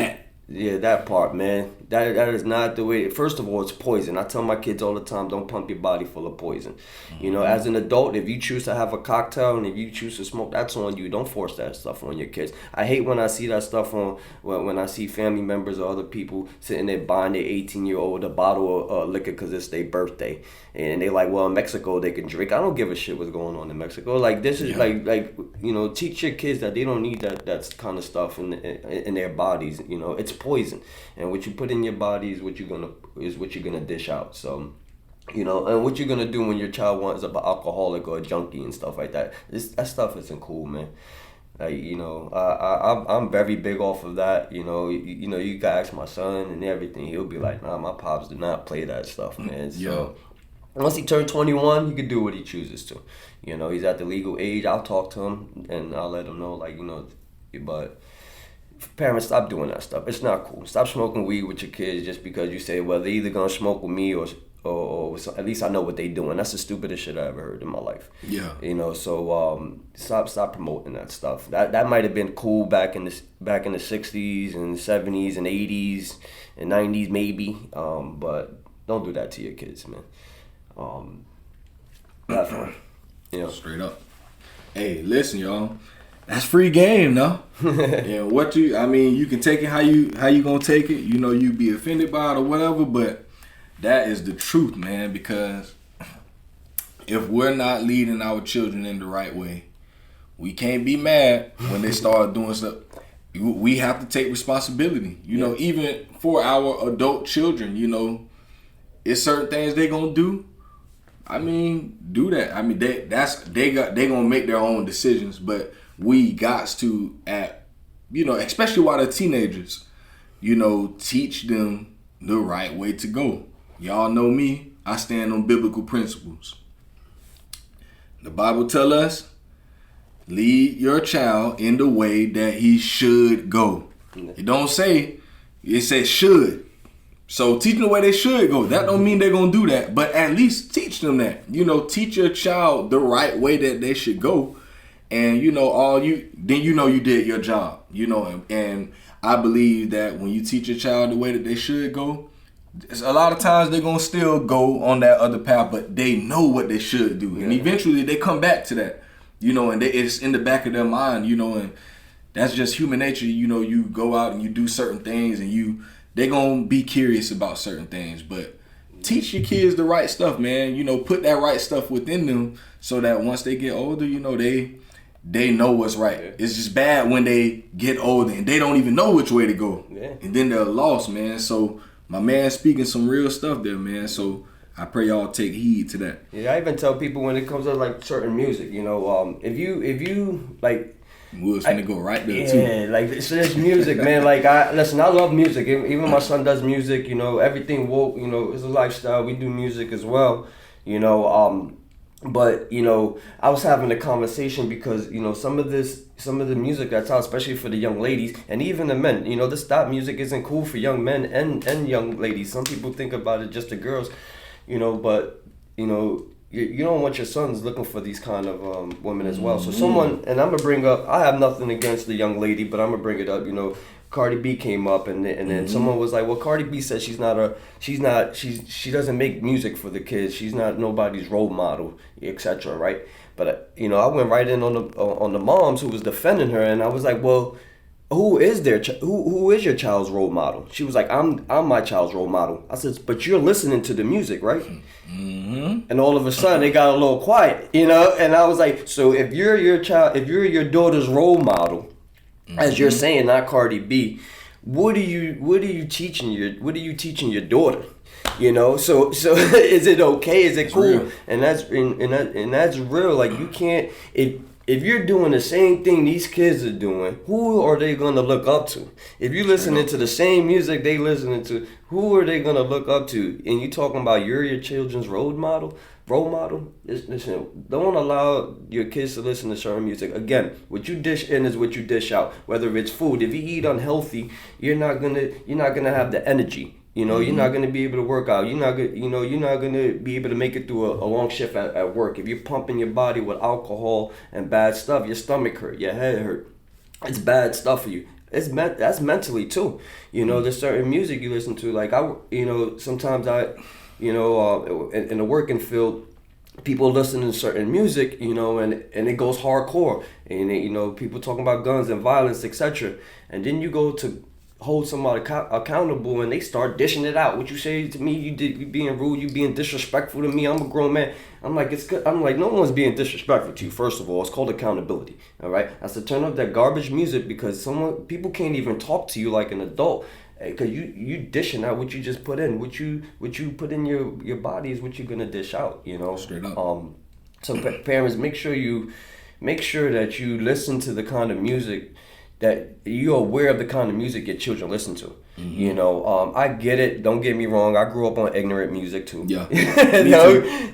yeah, that part, man. That is not the way. First of all, it's poison. I tell my kids all the time, don't pump your body full of poison. Mm-hmm. You know, as an adult, if you choose to have a cocktail and if you choose to smoke, that's on you. Don't force that stuff on your kids. I hate when I see that stuff on, when I see family members or other people sitting there buying their 18-year-old a bottle of liquor because it's their birthday. And they like, well, in Mexico, they can drink. I don't give a shit what's going on in Mexico. Like, this is like you know, teach your kids that they don't need that kind of stuff in their bodies. You know, it's poison, and what you put in your body is what you're gonna dish out. So, you know, and what you're gonna do when your child wants an alcoholic or a junkie and stuff like that. That stuff isn't cool, man. Like, you know, I'm very big off of that. You know, you know, you can ask my son and everything. He'll be like, nah, my pops do not play that stuff, man. So once he turned 21, he can do what he chooses to. You know, he's at the legal age. I'll talk to him and I'll let him know, like, you know, but parents, stop doing that stuff. It's not cool. Stop smoking weed with your kids just because you say, well, they're either gonna smoke with me or at least I know what they doing. That's the stupidest shit I ever heard in my life. Yeah. You know, so stop promoting that stuff. That might have been cool back in the 60s and 70s and 80s and 90s maybe. But don't do that to your kids, man. That's fine. You know. Straight up. Hey, listen, y'all. That's free game, no? Yeah, I mean, you can take it how you gonna take it. You know, you be offended by it or whatever, but that is the truth, man, because if we're not leading our children in the right way, we can't be mad when they start doing stuff. We have to take responsibility. You know, even for our adult children, you know, it's certain things they gonna do. I mean, do that. I mean, they gonna make their own decisions, but we got to, you know, especially while they're teenagers, you know, teach them the right way to go. Y'all know me. I stand on biblical principles. The Bible tells us, lead your child in the way that he should go. It don't say, it says should. So teach them the way they should go. That don't mean they're going to do that, but at least teach them that. You know, teach your child the right way that they should go. And, you know, then you know you did your job. you know, and I believe that when you teach your child the way that they should go, a lot of times they're gonna still go on that other path, but they know what they should do, and eventually they come back to that, you know, and it's in the back of their mind, you know, and that's just human nature. You know, you go out and you do certain things, and they're gonna be curious about certain things, but teach your kids the right stuff, man. You know, put that right stuff within them so that once they get older, you know, they know what's right. Yeah. It's just bad when they get older and they don't even know which way to go. Yeah. And then they're lost, man. So my man speaking some real stuff there, man. So I pray y'all take heed to that. Yeah, I even tell people when it comes to like certain music, you know, if you like, we was gonna go right there too. Yeah, like so there's music, man. Like I love music. Even my son does music. You know, everything woke. You know, it's a lifestyle. We do music as well. You know, but you know, I was having a conversation because you know some of the music that's out, especially for the young ladies and even the men. You know, that music isn't cool for young men and young ladies. Some people think about it just the girls. You know, but you know. You don't want your sons looking for these kind of women as well. So someone, and I'm gonna bring up. I have nothing against the young lady, but I'm gonna bring it up. You know, Cardi B came up, and then someone was like, "Well, Cardi B says she doesn't make music for the kids. She's not nobody's role model, etc." Right? But you know, I went right in on the moms who was defending her, and I was like, "Well, who is your child's role model?" She was like, I'm my child's role model. I said, but you're listening to the music, right? Mm-hmm. And all of a sudden they got a little quiet, you know. And I was like, so if you're your daughter's role model, as you're saying, not Cardi B, what are you teaching your daughter? You know, so is it okay? Is it cool? Real. And that's real. Like you can't if you're doing the same thing these kids are doing, who are they going to look up to? If you're listening to the same music they listening to, who are they going to look up to? And you talking about you're your children's role model? Listen, don't allow your kids to listen to certain music. Again, what you dish in is what you dish out. Whether it's food, if you eat unhealthy, you're not gonna have the energy. You know, you're not gonna be able to work out. You're not gonna be able to make it through a long shift at work. If you're pumping your body with alcohol and bad stuff, your stomach hurt, your head hurt. It's bad stuff for you. That's mentally too. You know, there's certain music you listen to. Like sometimes in the working field, people listen to certain music, you know, and it goes hardcore, and you know, people talking about guns and violence, etc. And then you go to hold somebody accountable, and they start dishing it out. What you say to me, you being rude, you being disrespectful to me. I'm a grown man. I'm like, it's good. I'm like, no one's being disrespectful to you. First of all, it's called accountability. All right, I said turn up that garbage music because people can't even talk to you like an adult. Because you dishing out what you just put in, what you put in your body is what you're gonna dish out, you know. Straight up. So parents, make sure that you listen to the kind of music that you're aware of the kind of music your children listen to. Mm-hmm. You know, I get it. Don't get me wrong. I grew up on ignorant music too. Yeah.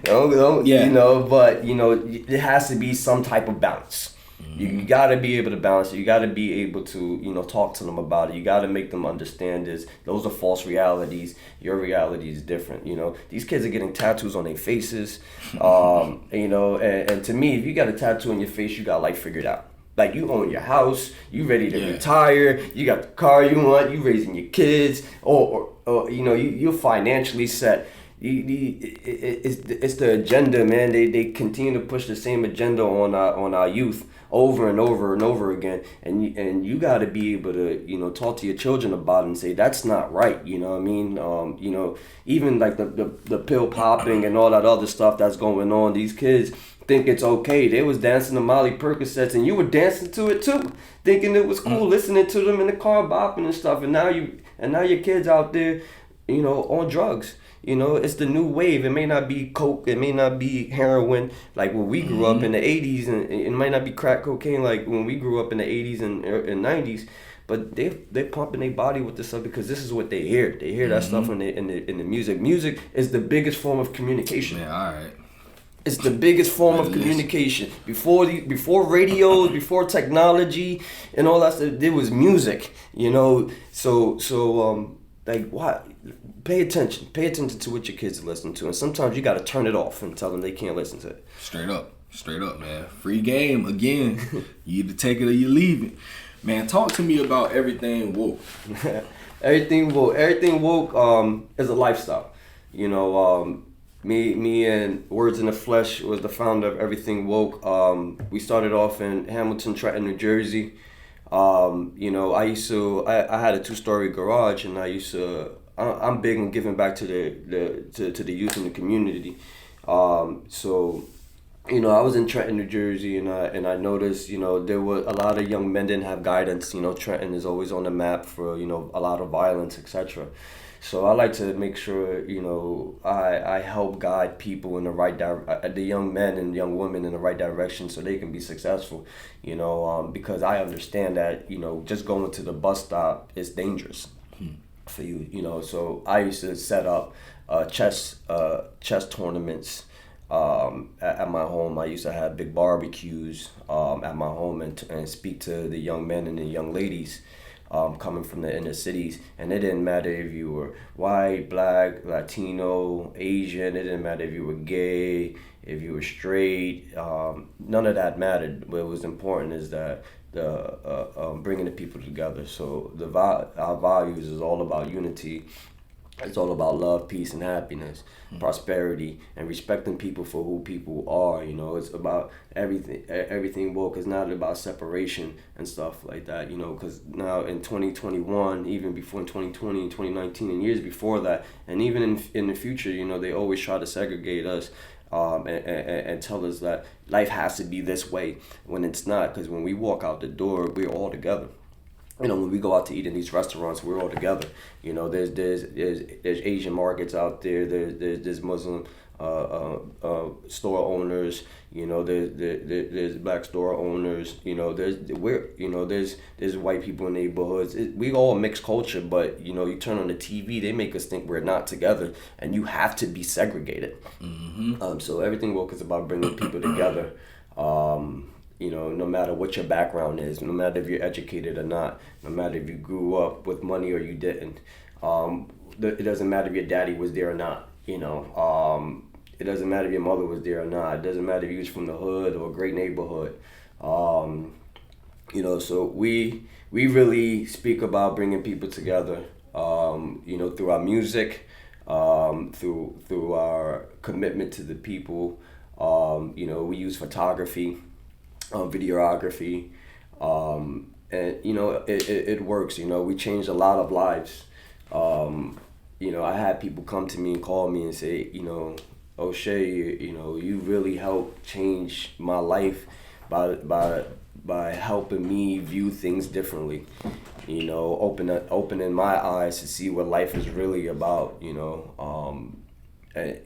Don't, yeah. You know, but you know, it has to be some type of balance. You got to be able to balance it. You got to be able to, you know, talk to them about it. You got to make them understand those are false realities. Your reality is different. You know, these kids are getting tattoos on their faces. You know, and to me, if you got a tattoo on your face, you got life figured out. Like you own your house, you ready to retire, you got the car you want, you raising your kids, or you know, you're financially set. It's the agenda, man. They continue to push the same agenda on our youth over and over and over again, and you got to be able to, you know, talk to your children about it and say that's not right. You know what I mean? You know, even like the pill popping and all that other stuff that's going on. These kids think it's okay. They was dancing to Molly Percocets, and you were dancing to it too, thinking it was cool, listening to them in the car bopping and stuff. And now your kids out there, you know, on drugs. You know, it's the new wave. It may not be coke. It may not be heroin like when we grew up in the 80s, and it might not be crack cocaine like when we grew up in the 80s and 90s. But they're pumping their body with this stuff because this is what they hear. They hear that stuff in the music. Music is the biggest form of communication. Yeah, all right. It's the biggest form of communication. Before radios, before technology and all that stuff, there was music. You know, so like what? Pay attention to what your kids are listening to, and sometimes you got to turn it off and tell them they can't listen to it. Straight up, man. Free game again. You either take it or you leave it. Man, talk to me about everything woke. Everything woke is a lifestyle. You know, me and Words in the Flesh was the founder of Everything Woke. We started off in Hamilton, Trenton, New Jersey. You know, I had a 2-story garage, and I'm big on giving back to the youth in the community. So, you know, I was in Trenton, New Jersey, and I noticed, you know, there were a lot of young men didn't have guidance. You know, Trenton is always on the map for, you know, a lot of violence, etc. So I like to make sure, you know, I help guide people in the right the young men and young women in the right direction so they can be successful. You know, because I understand that, you know, just going to the bus stop is dangerous for you. You know, so I used to set up chess tournaments. At my home, I used to have big barbecues at my home and speak to the young men and the young ladies coming from the inner cities. And it didn't matter if you were white, black, Latino, Asian. It didn't matter if you were gay, if you were straight. None of that mattered. What was important is that bringing the people together. So our values is all about unity. It's all about love, peace, and happiness, prosperity, and respecting people for who people are. You know, it's about everything. Everything woke is not about separation and stuff like that. You know, because now in 2021, even before in 2020 and 2019, and years before that, and even in the future, you know, they always try to segregate us. And tell us that life has to be this way when it's not. Because when we walk out the door, we're all together. You know, when we go out to eat in these restaurants, we're all together. You know, there's Asian markets out there. There's Muslim store owners. You know, there's black store owners. You know, there's white people in neighborhoods. We all mixed culture, but you know, you turn on the TV, they make us think we're not together, and you have to be segregated. So everything woke is about bringing people together. You know, no matter what your background is, no matter if you're educated or not, no matter if you grew up with money or you didn't, it doesn't matter if your daddy was there or not. You know, it doesn't matter if your mother was there or not. It doesn't matter if you was from the hood or a great neighborhood. You know, so we really speak about bringing people together. You know, through our music, through our commitment to the people. You know, we use photography. Videography, and you know, it works. You know, we changed a lot of lives. You know, I had people come to me and call me and say, you know, Oshay, you know, you really helped change my life by helping me view things differently. You know, opening my eyes to see what life is really about. You know.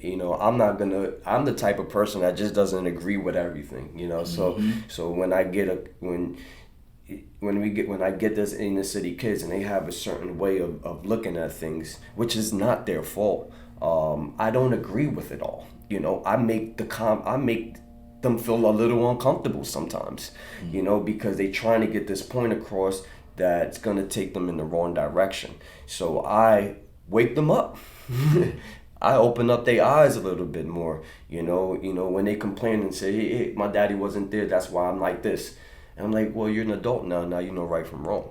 You know, I'm the type of person that just doesn't agree with everything, you know. So when I get when I get this inner city kids and they have a certain way of looking at things, which is not their fault. I don't agree with it all. You know, I make them feel a little uncomfortable sometimes, you know, because they trying to get this point across that's gonna take them in the wrong direction. So I wake them up. I open up their eyes a little bit more, you know, when they complain and say, hey, my daddy wasn't there, that's why I'm like this. And I'm like, well, you're an adult now you know right from wrong.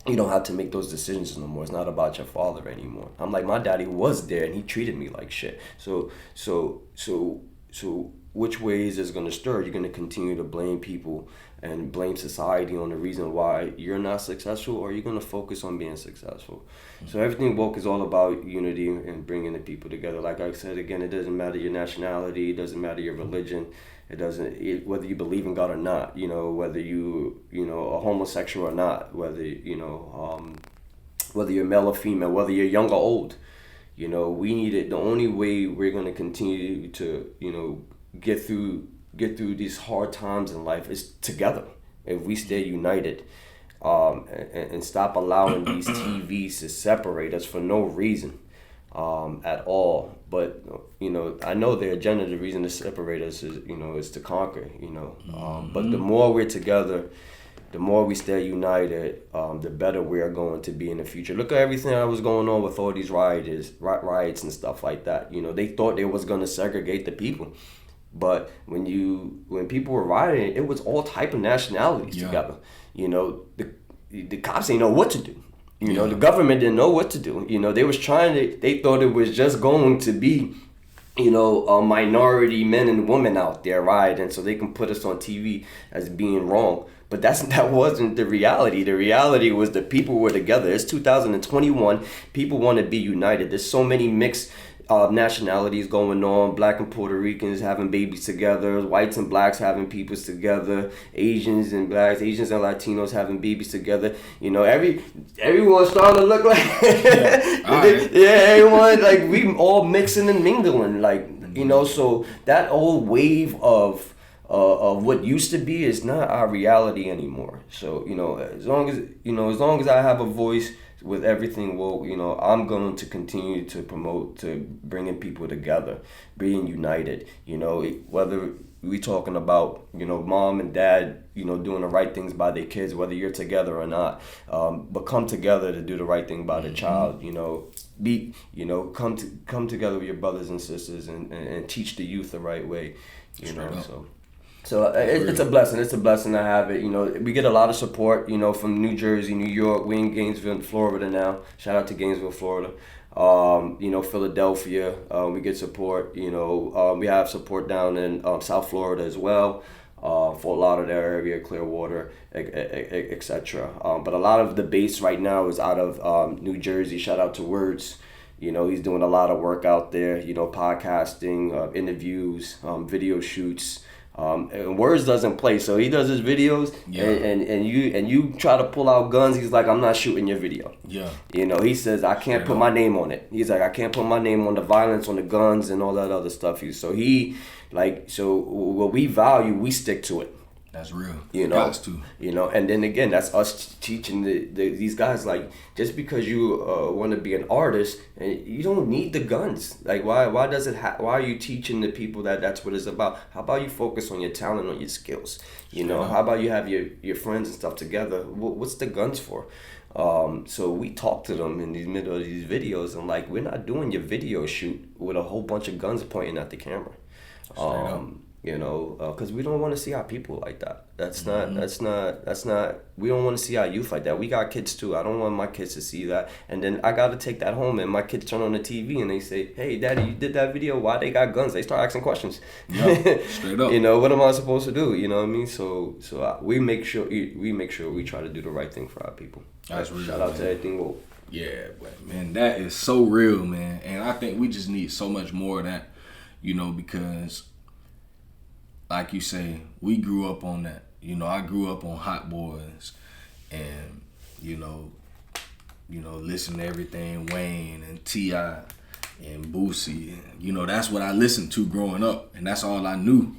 You don't have to make those decisions no more. It's not about your father anymore. I'm like, my daddy was there and he treated me like shit. So which ways is going to stir? You're going to continue to blame people and blame society on the reason why you're not successful, or you're going to focus on being successful. So everything woke is all about unity and bringing the people together. Like I said, again, it doesn't matter your nationality, it doesn't matter your religion, whether you believe in God or not, you know, whether you know, a homosexual or not, whether, you know, whether you're male or female, whether you're young or old. You know, we need it. The only way we're going to continue to, you know, get through these hard times in life is together. If we stay united, and stop allowing these TVs to separate us for no reason at all. But you know, I know their agenda, the reason to separate us is, you know, is to conquer. You know, but the more we're together, the more we stay united, the better we are going to be in the future. Look at everything that was going on with all these riots and stuff like that. You know, they thought they was going to segregate the people. But when people were rioting, it was all type of nationalities together. You know, the cops didn't know what to do. You know, the government didn't know what to do. You know, they thought it was just going to be, you know, minority men and women out there, right? And so they can put us on TV as being wrong. But that wasn't the reality. The reality was the people were together. It's 2021. People want to be united. There's so many mixed nationalities going on. Black and Puerto Ricans having babies together. Whites and blacks having peoples together. Asians and blacks, Asians and Latinos having babies together. You know, everyone's starting to look like everyone, like we all mixing and mingling, like, you know. So that old wave of what used to be is not our reality anymore. So, you know, as long as I have a voice with everything, well, you know, I'm going to continue to promote to bringing people together, being united. You know, whether we talking about, you know, mom and dad, you know, doing the right things by their kids, whether you're together or not, but come together to do the right thing by the child. You know, come together with your brothers and sisters and teach the youth the right way. You know, so it's a blessing. It's a blessing to have it. You know, we get a lot of support, you know, from New Jersey, New York. We in Gainesville, Florida now. Shout out to Gainesville, Florida. You know, Philadelphia, we get support. You know, we have support down in South Florida as well. Fort Lauderdale area, Clearwater, etc. But a lot of the base right now is out of New Jersey. Shout out to Words. You know, he's doing a lot of work out there. You know, podcasting, interviews, video shoots. And Words doesn't play, so he does his videos, and you try to pull out guns. He's like, I'm not shooting your video. Yeah, you know, he says I can't put my name on it. He's like, I can't put my name on the violence, on the guns, and all that other stuff. So what we value, we stick to it. That's real. You know, you know, and then again, that's us teaching these guys, like, just because you want to be an artist, and you don't need the guns. Like, why are you teaching the people that's what it's about? How about you focus on your talent, on your skills? You know, how about you have your friends and stuff together? What's the guns for? So we talk to them in the middle of these videos, and like, we're not doing your video shoot with a whole bunch of guns pointing at the camera. You know, because we don't want to see our people like that. That's not. We don't want to see our youth like that. We got kids too. I don't want my kids to see that. And then I got to take that home, and my kids turn on the TV and they say, "Hey, Daddy, you did that video. Why they got guns?" They start asking questions. Yeah, straight up. You know, what am I supposed to do? You know what I mean? So we make sure we try to do the right thing for our people. That's real. Shout out to everything. Well, yeah, but man, that is so real, man. And I think we just need so much more of that. You know, because, like you say, we grew up on that. You know, I grew up on Hot Boys, and you know, listen to everything Wayne and T.I. and Boosie. You know, that's what I listened to growing up, and that's all I knew.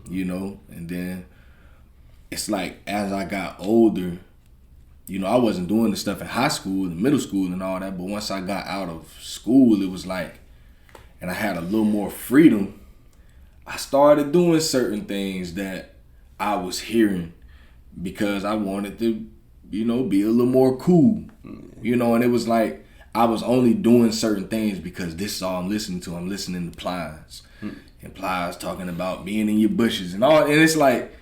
You know, and then it's like as I got older, you know, I wasn't doing the stuff in high school and middle school and all that, but once I got out of school, it was like, and I had a little more freedom, I started doing certain things that I was hearing because I wanted to, you know, be a little more cool, you know, and it was like I was only doing certain things because this is all I'm listening to. I'm listening to Plies, and Plies talking about being in your bushes and all, and it's like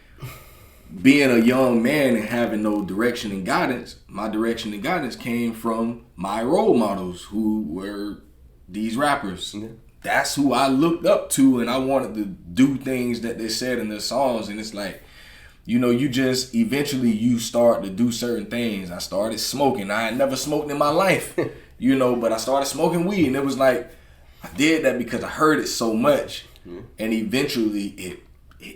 being a young man and having no direction and guidance. My direction and guidance came from my role models who were these rappers. Yeah. That's who I looked up to, and I wanted to do things that they said in their songs. And it's like, you know, you just eventually you start to do certain things. I started smoking. I had never smoked in my life, you know, but I started smoking weed, and it was like I did that because I heard it so much, and eventually it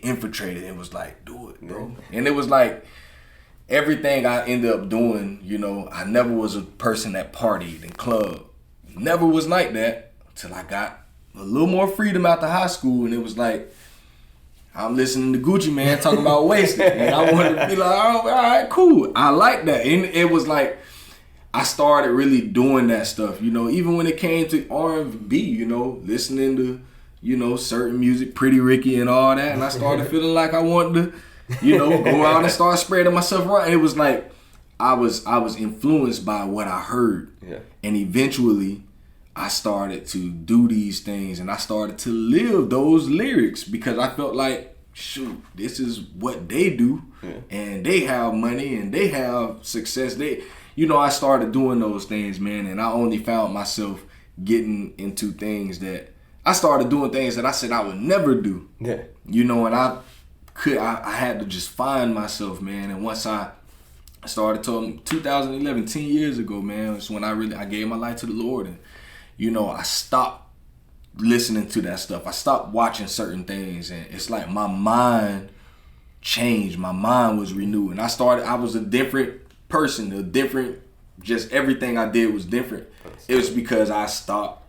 infiltrated. It was like, do it, bro. And it was like everything I ended up doing. You know, I never was a person that partied and clubbed. Never was like that until I got a little more freedom after high school, and it was like I'm listening to Gucci Man talking about wasted, and I wanted to be like, oh, all right, cool. I like that, and it was like I started really doing that stuff. You know, even when it came to R&B, you know, listening to, you know, certain music, Pretty Ricky and all that, and I started feeling like I wanted to, you know, go out and start spreading myself around. And it was like I was influenced by what I heard, and eventually I started to do these things, and I started to live those lyrics because I felt like shoot, this is what they do, and they have money and they have success. I started doing those things, man, and I only found myself getting into things that I started doing things that I said I would never do. Yeah. And I had to just find myself, man. And once I started talking 2011, 10 years ago, man, it's when I gave my life to the Lord, and I stopped listening to that stuff. I stopped watching certain things, and it's like my mind changed. My mind was renewed, and I was a different person, just everything I did was different. It was because I stopped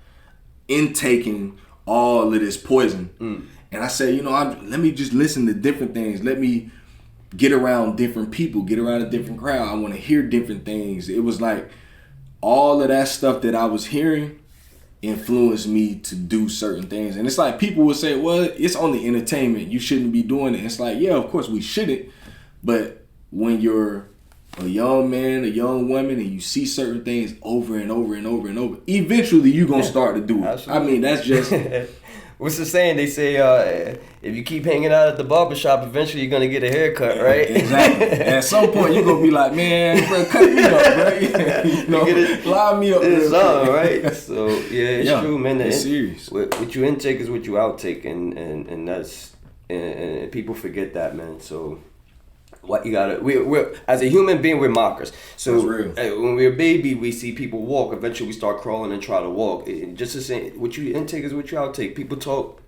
intaking all of this poison. And I said, let me just listen to different things. Let me get around different people, get around a different crowd. I want to hear different things. It was like all of that stuff that I was hearing influenced me to do certain things. And it's like people would say, well, it's only entertainment. You shouldn't be doing it. It's like, yeah, of course we shouldn't. But when you're a young man, a young woman, and you see certain things over and over and over and over, eventually you're going to start to do it. Absolutely. I mean, that's just... What's the saying? They say, if you keep hanging out at the barbershop, eventually you're going to get a haircut, right? Exactly. At some point, you're going to be like, man, bro, cut me up, bro. Line me up. It's on, right? So, yeah, it's true, man. It's serious. What you intake is what you outtake, and that's... And people forget that, man. So... What you gotta, we're as a human being, we're mockers. So when we're a baby, we see people walk. Eventually, we start crawling and try to walk. Just the same, what you intake is what you outtake. People talk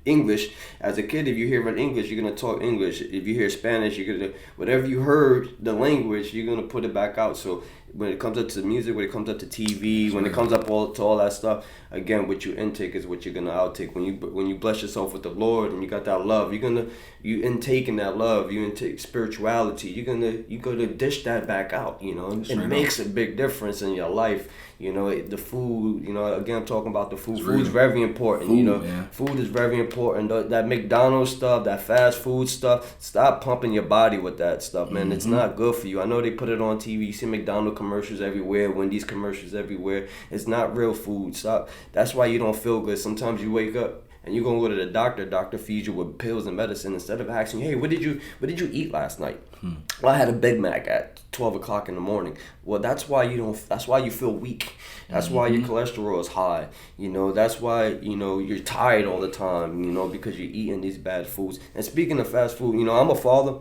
English. As a kid, if you hear English, you're gonna talk English. If you hear Spanish, you're gonna, whatever you heard the language, you're gonna put it back out. So when it comes up to music, when it comes up to TV, when it comes up to all that stuff, again, what you intake is what you're gonna outtake. When you bless yourself with the Lord and you got that love, you intake in that love, you intake spirituality, you're gonna dish that back out. It makes a big difference in your life. The food. Again, I'm talking about the food. Food's very important. Food is very important. That McDonald's stuff, that fast food stuff. Stop pumping your body with that stuff, man. It's not good for you. I know they put it on TV. You see McDonald's commercials everywhere, Wendy's commercials everywhere. It's not real food. Stop. That's why you don't feel good. Sometimes you wake up and you're gonna go to the doctor feeds you with pills and medicine instead of asking, hey, what did you eat last night? Well, I had a Big Mac at 12 o'clock in the morning. Well, that's why you feel weak. That's why your cholesterol is high. That's why you're tired all the time, because you're eating these bad foods. And speaking of fast food, I'm a father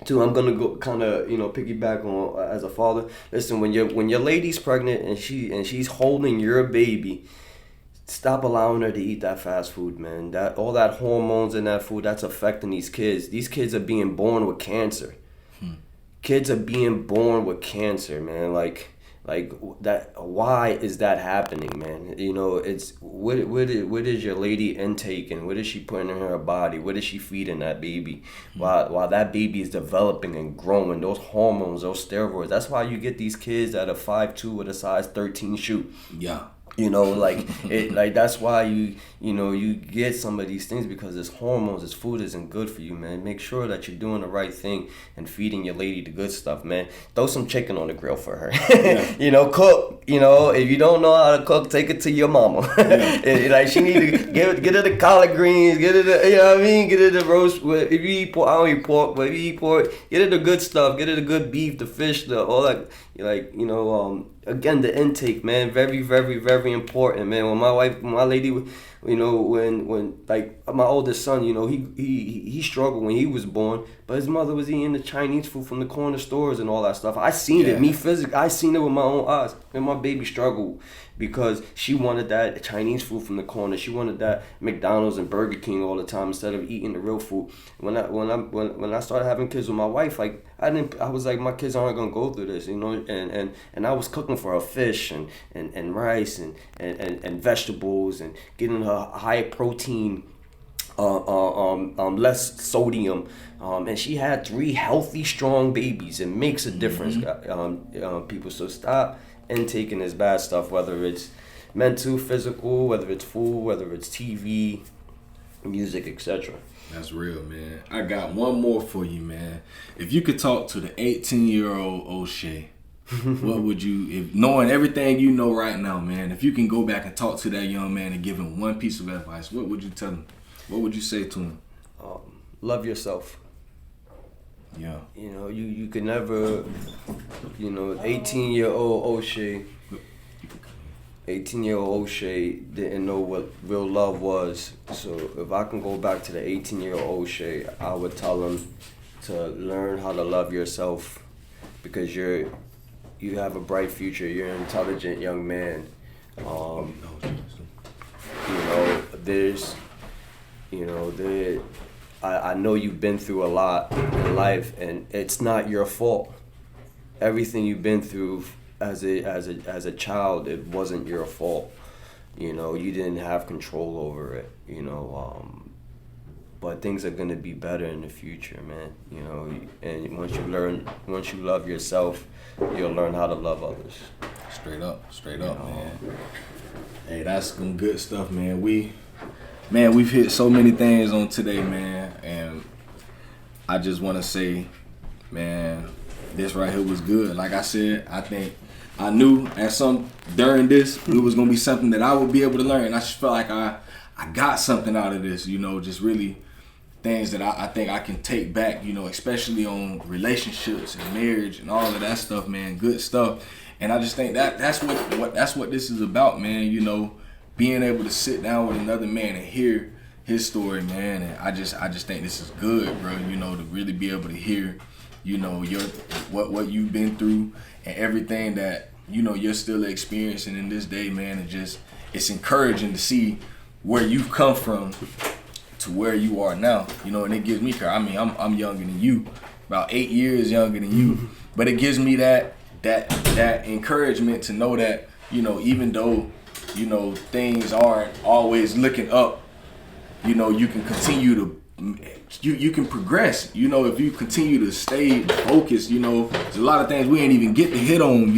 too. I'm gonna go kind of piggyback on as a father. Listen, when your lady's pregnant and she's holding your baby, stop allowing her to eat that fast food, man. That all that hormones in that food, that's affecting these kids. These kids are being born with cancer. Kids are being born with cancer, man. Like that. Why is that happening, man? It's what is your lady intaking? What is she putting in her body? What is she feeding that baby? While that baby is developing and growing, those hormones, those steroids. That's why you get these kids that are 5'2" with a size 13 shoe. Yeah. That's why you get some of these things, because this hormones, this food isn't good for you, man. Make sure that you're doing the right thing and feeding your lady the good stuff, man. Throw some chicken on the grill for her. Yeah. Cook. If you don't know how to cook, take it to your mama. Yeah. She need to get her the collard greens, get her the, get her the roast. If you eat pork, I don't eat pork, but if you eat pork, get her the good stuff, get her the good beef, the fish, all that. Again, the intake, man, very, very, very important, man. When my lady, when my oldest son, he struggled when he was born, but his mother was eating the Chinese food from the corner stores and all that stuff. I seen it, I seen it with my own eyes. And my baby struggled because she wanted that Chinese food from the corner. She wanted that McDonald's and Burger King all the time instead of eating the real food. When I started having kids with my wife, I was like, my kids aren't gonna go through this, and I was cooking for her fish and rice and vegetables and getting her high protein, less sodium, and she had 3 healthy, strong babies. It makes a difference, people. So stop intaking this bad stuff, whether it's mental, physical, whether it's food, whether it's TV, music, etc. That's real, man. I got one more for you, man. If you could talk to the 18-year-old Oshay, what would you, if knowing everything you know right now, man, if you can go back and talk to that young man and give him one piece of advice, what would you tell him? What would you say to him? love yourself. Yeah. You know, you could never, 18-year-old Oshay 18-year-old didn't know what real love was. So if I can go back to the 18-year-old Oshay, I would tell him to learn how to love yourself, because you have a bright future. You're an intelligent young man. I know you've been through a lot in life, and it's not your fault. Everything you've been through as a child, it wasn't your fault. You didn't have control over it. But things are gonna be better in the future, man. And once you love yourself, you'll learn how to love others. Straight up, man. Hey, that's some good stuff, man. We've hit so many things on today, man, and I just want to say, man, this right here was good. Like I said, I think I knew during this it was gonna be something that I would be able to learn. I just felt like I got something out of this, just really things that I think I can take back, especially on relationships and marriage and all of that stuff, man. Good stuff. And I just think that's what this is about, man. Being able to sit down with another man and hear his story, man. And I just think this is good, bro. To really be able to hear, what you've been through and everything that you're still experiencing in this day, man. And it's encouraging to see where you've come from to where you are now, and it gives me courage. I mean, I'm younger than you, about 8 years younger than you, but it gives me that encouragement to know that, even though, things aren't always looking up, you can continue to, you can progress, if you continue to stay focused, there's a lot of things we ain't even get to hit on,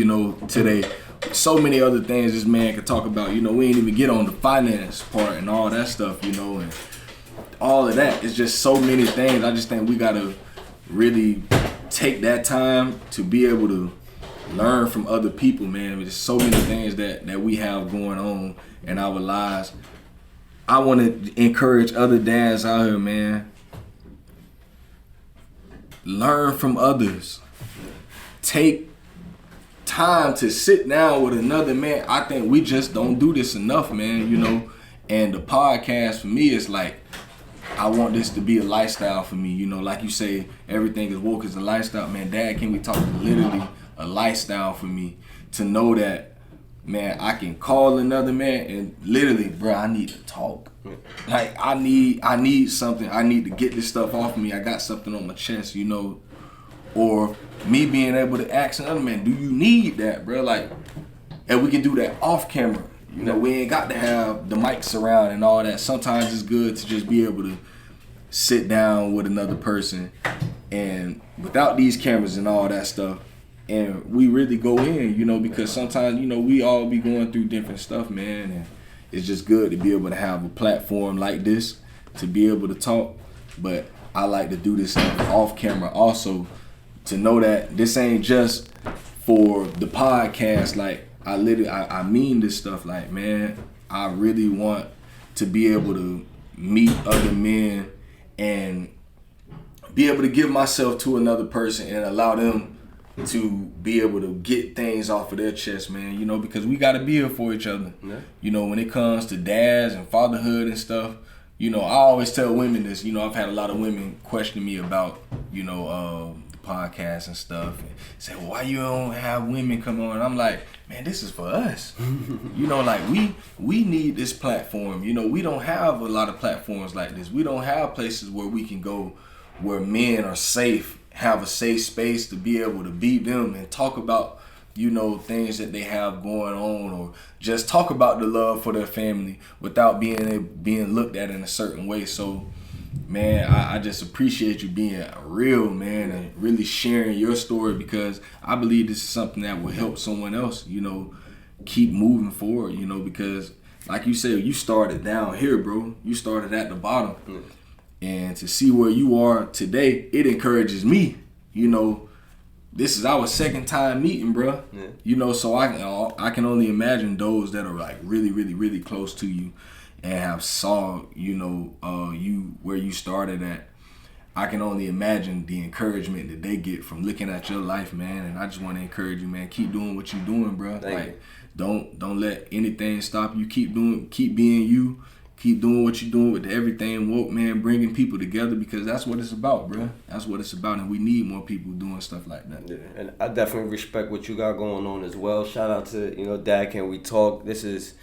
today. So many other things this man could talk about, we ain't even get on the finance part and all that stuff, and all of that. It's just so many things. I just think we gotta really take that time to be able to learn from other people, man. There's so many things that we have going on in our lives. I want to encourage other dads out here, man. Learn from others. Take time to sit down with another man. I think we just don't do this enough, man, And the podcast for me is like, I want this to be a lifestyle for me, like you say, everything is woke as a lifestyle. Man, Dad, can we talk literally a lifestyle for me to know that, man, I can call another man and literally, bro, I need to talk. Like, I need something. I need to get this stuff off of me. I got something on my chest, or me being able to ask another man, do you need that, bro? Like, and we can do that off camera. We ain't got to have the mics around and all that. Sometimes it's good to just be able to sit down with another person and without these cameras and all that stuff. And we really go in, because sometimes, we all be going through different stuff, man. And it's just good to be able to have a platform like this to be able to talk. But I like to do this stuff off camera also, to know that this ain't just for the podcast. Like, I mean this stuff. Like, man, I really want to be able to meet other men and be able to give myself to another person and allow them to be able to get things off of their chest, man, because we got to be here for each other. Yeah. When it comes to dads and fatherhood and stuff, I always tell women this, I've had a lot of women question me about, the podcast and stuff, and say, well, why you don't have women come on? And I'm like, man, this is for us. Like we need this platform. We don't have a lot of platforms like this. We don't have places where we can go where men are safe, have a safe space to be able to be them and talk about, things that they have going on, or just talk about the love for their family without being looked at in a certain way. So, man, I just appreciate you being real, man, and really sharing your story, because I believe this is something that will help someone else, keep moving forward, because like you said, you started down here, bro. You started at the bottom. Mm. And to see where you are today, it encourages me, this is our second time meeting, bro. Yeah. So I can only imagine those that are like really, really, really close to you and have saw, you where you started at. I can only imagine the encouragement that they get from looking at your life, man. And I just want to encourage you, man. Keep doing what you're doing, bro. Thank you. Don't let anything stop you. Keep being you. Keep doing what you're doing with everything woke, man. Bringing people together, because that's what it's about, bro. That's what it's about, and we need more people doing stuff like that. Yeah, and I definitely respect what you got going on as well. Shout out to Dad, Can We Talk? This is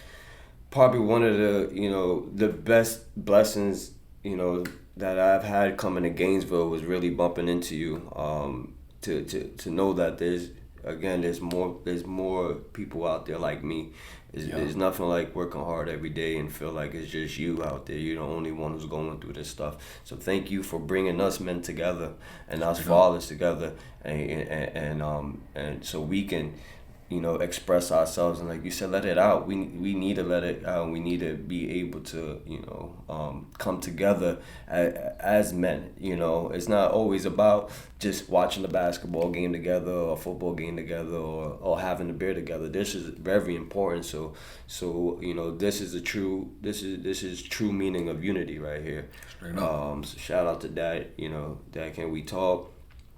probably one of the the best blessings that I've had coming to Gainesville, was really bumping into you. To know that there's more people out there like me. There's nothing like working hard every day and feel like it's just you out there. You're the only one who's going through this stuff. So thank you for bringing us men together and us fathers together, and so we can express ourselves, and like you said, let it out. We need to let it out. We need to be able to come together as men. It's not always about just watching the basketball game together or football game together or having a beer together. This is very important. So this is true meaning of unity right here. Straight up. So shout out to Dad. Dad, Can We Talk?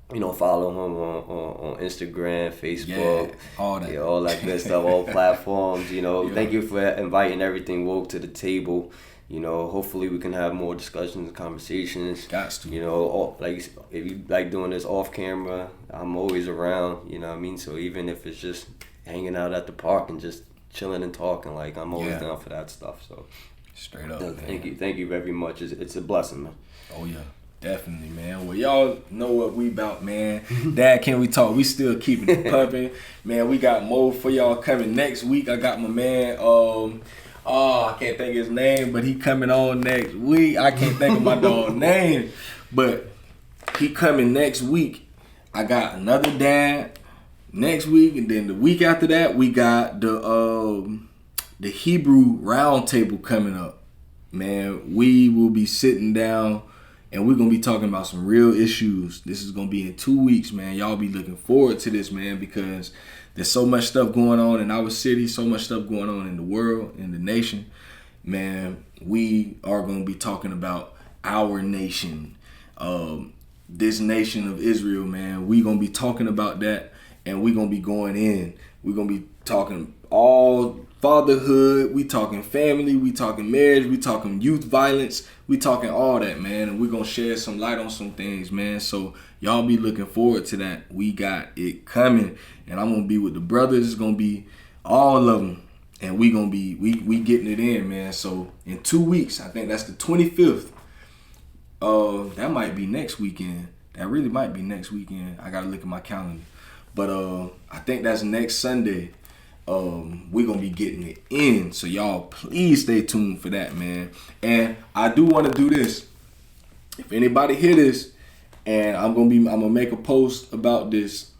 Follow him on Instagram, Facebook, all that, all that good stuff, all platforms. Thank you for inviting everything woke to the table. Hopefully we can have more discussions and conversations. Got to. Like if you like doing this off camera, I'm always around. You know what I mean? So even if it's just hanging out at the park and just chilling and talking, like I'm always down for that stuff. So straight up. Thank you very much. It's a blessing, man. Oh yeah. Definitely, man. Well, y'all know what we about, man. Dad, Can We Talk? We still keeping it pumping. Man, we got more for y'all coming next week. I got my man, I can't think of his name, but he coming on next week. I can't think of my dog's name, but he coming next week. I got another dad next week, and then the week after that, we got the Hebrew Roundtable coming up. Man, we will be sitting down, and we're going to be talking about some real issues. This is going to be in 2 weeks, man. Y'all be looking forward to this, man, because there's so much stuff going on in our city, so much stuff going on in the world, in the nation. Man, we are going to be talking about our nation, this nation of Israel, man. We're going to be talking about that, and we're going to be going in. We're going to be talking all fatherhood, we talking family, we talking marriage, we talking youth violence, we talking all that, man, and we're gonna shed some light on some things, man. So y'all be looking forward to that. We got it coming, and I'm gonna be with the brothers. It's gonna be all of them, and we gonna be we getting it in, man. So in 2 weeks, I think that's the 25th. That might be next weekend. That really might be next weekend. I gotta look at my calendar, but I think that's next Sunday. We're gonna be getting it in, so y'all please stay tuned for that, man. And I do want to do this. If anybody hear this, and I'm gonna make a post about this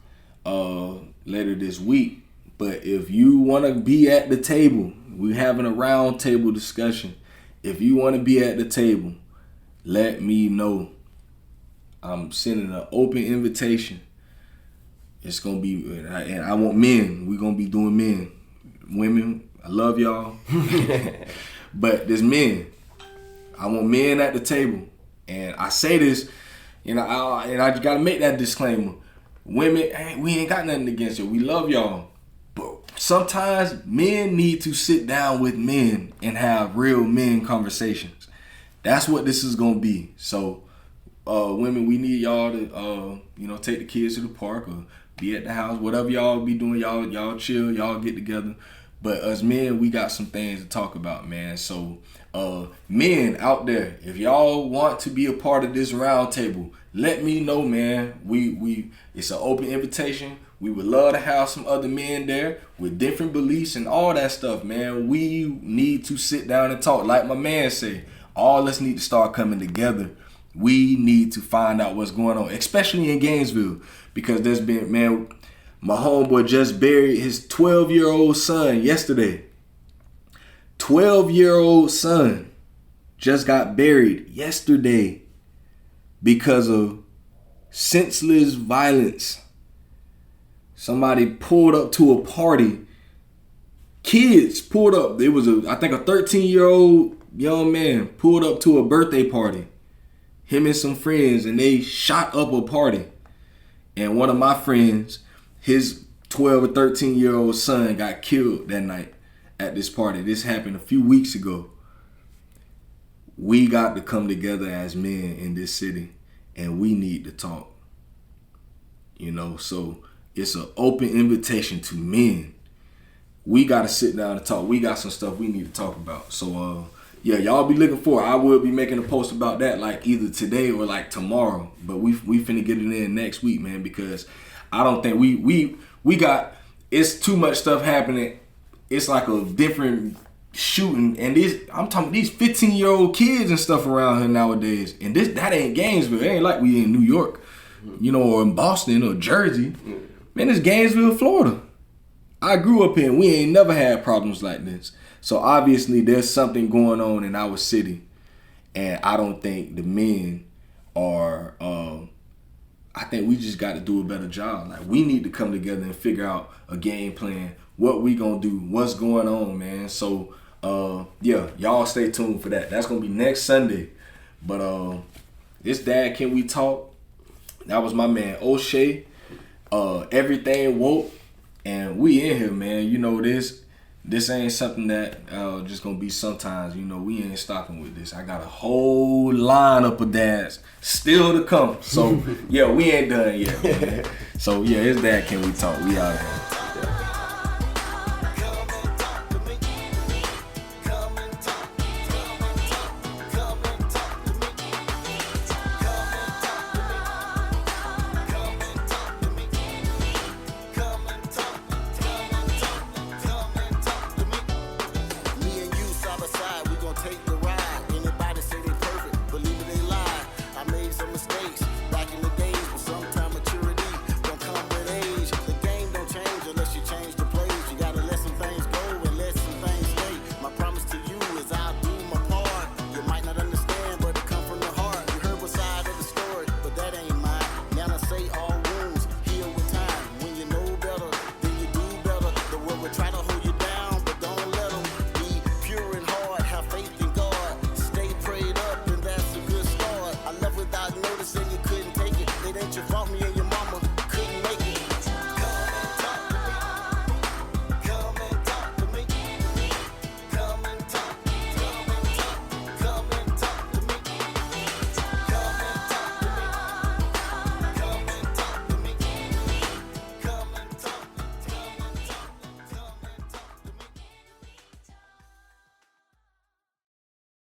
later this week. But if you want to be at the table, we're having a round table discussion. If you want to be at the table, let me know. I'm sending an open invitation. It's gonna be, and I want men. We're gonna be doing men, women. I love y'all, but there's men. I want men at the table, and I say this, I just gotta make that disclaimer. Women, we ain't got nothing against you. We love y'all, but sometimes men need to sit down with men and have real men conversations. That's what this is gonna be. So, women, we need y'all to, take the kids to the park or be at the house, whatever y'all be doing, y'all chill, y'all get together. But us men, we got some things to talk about, man. So, men out there, if y'all want to be a part of this round table, let me know, man. It's an open invitation. We would love to have some other men there with different beliefs and all that stuff, man. We need to sit down and talk. Like my man said, all of us need to start coming together. We need to find out what's going on, especially in Gainesville, because there's been, man, my homeboy just buried his 12-year-old son yesterday. 12-year-old son just got buried yesterday because of senseless violence. Somebody pulled up to a party. Kids pulled up. It was I think a 13-year-old young man pulled up to a birthday party him and some friends, and they shot up a party. And one of my friends, his 12 or 13-year-old son got killed that night at this party. This happened a few weeks ago. We got to come together as men in this city, and we need to talk. You know, so it's an open invitation to men. We got to sit down and talk. We got some stuff we need to talk about. So, yeah, y'all be looking for it. I will be making a post about that like either today or like tomorrow. But we finna get it in next week, man, because I don't think we got, it's too much stuff happening. It's like a different shooting, and I'm talking these 15-year-old kids and stuff around here nowadays. And that ain't Gainesville. It ain't like we in New York, you know, or in Boston or Jersey. Man, it's Gainesville, Florida. I grew up here and we ain't never had problems like this. So obviously there's something going on in our city, and I don't think the men are, I think we just got to do a better job. Like, we need to come together and figure out a game plan, what we gonna do, what's going on, man. So yeah, y'all stay tuned for that. That's gonna be next Sunday. But this Dad Can We Talk, that was my man Oshay. Everything woke, and we in here, man. You know, this ain't something that just gonna be sometimes. You know, we ain't stopping with this. I got a whole lineup of dads still to come. So yeah, we ain't done yet, man. So yeah, it's Dad Can We Talk. We out here. You fought me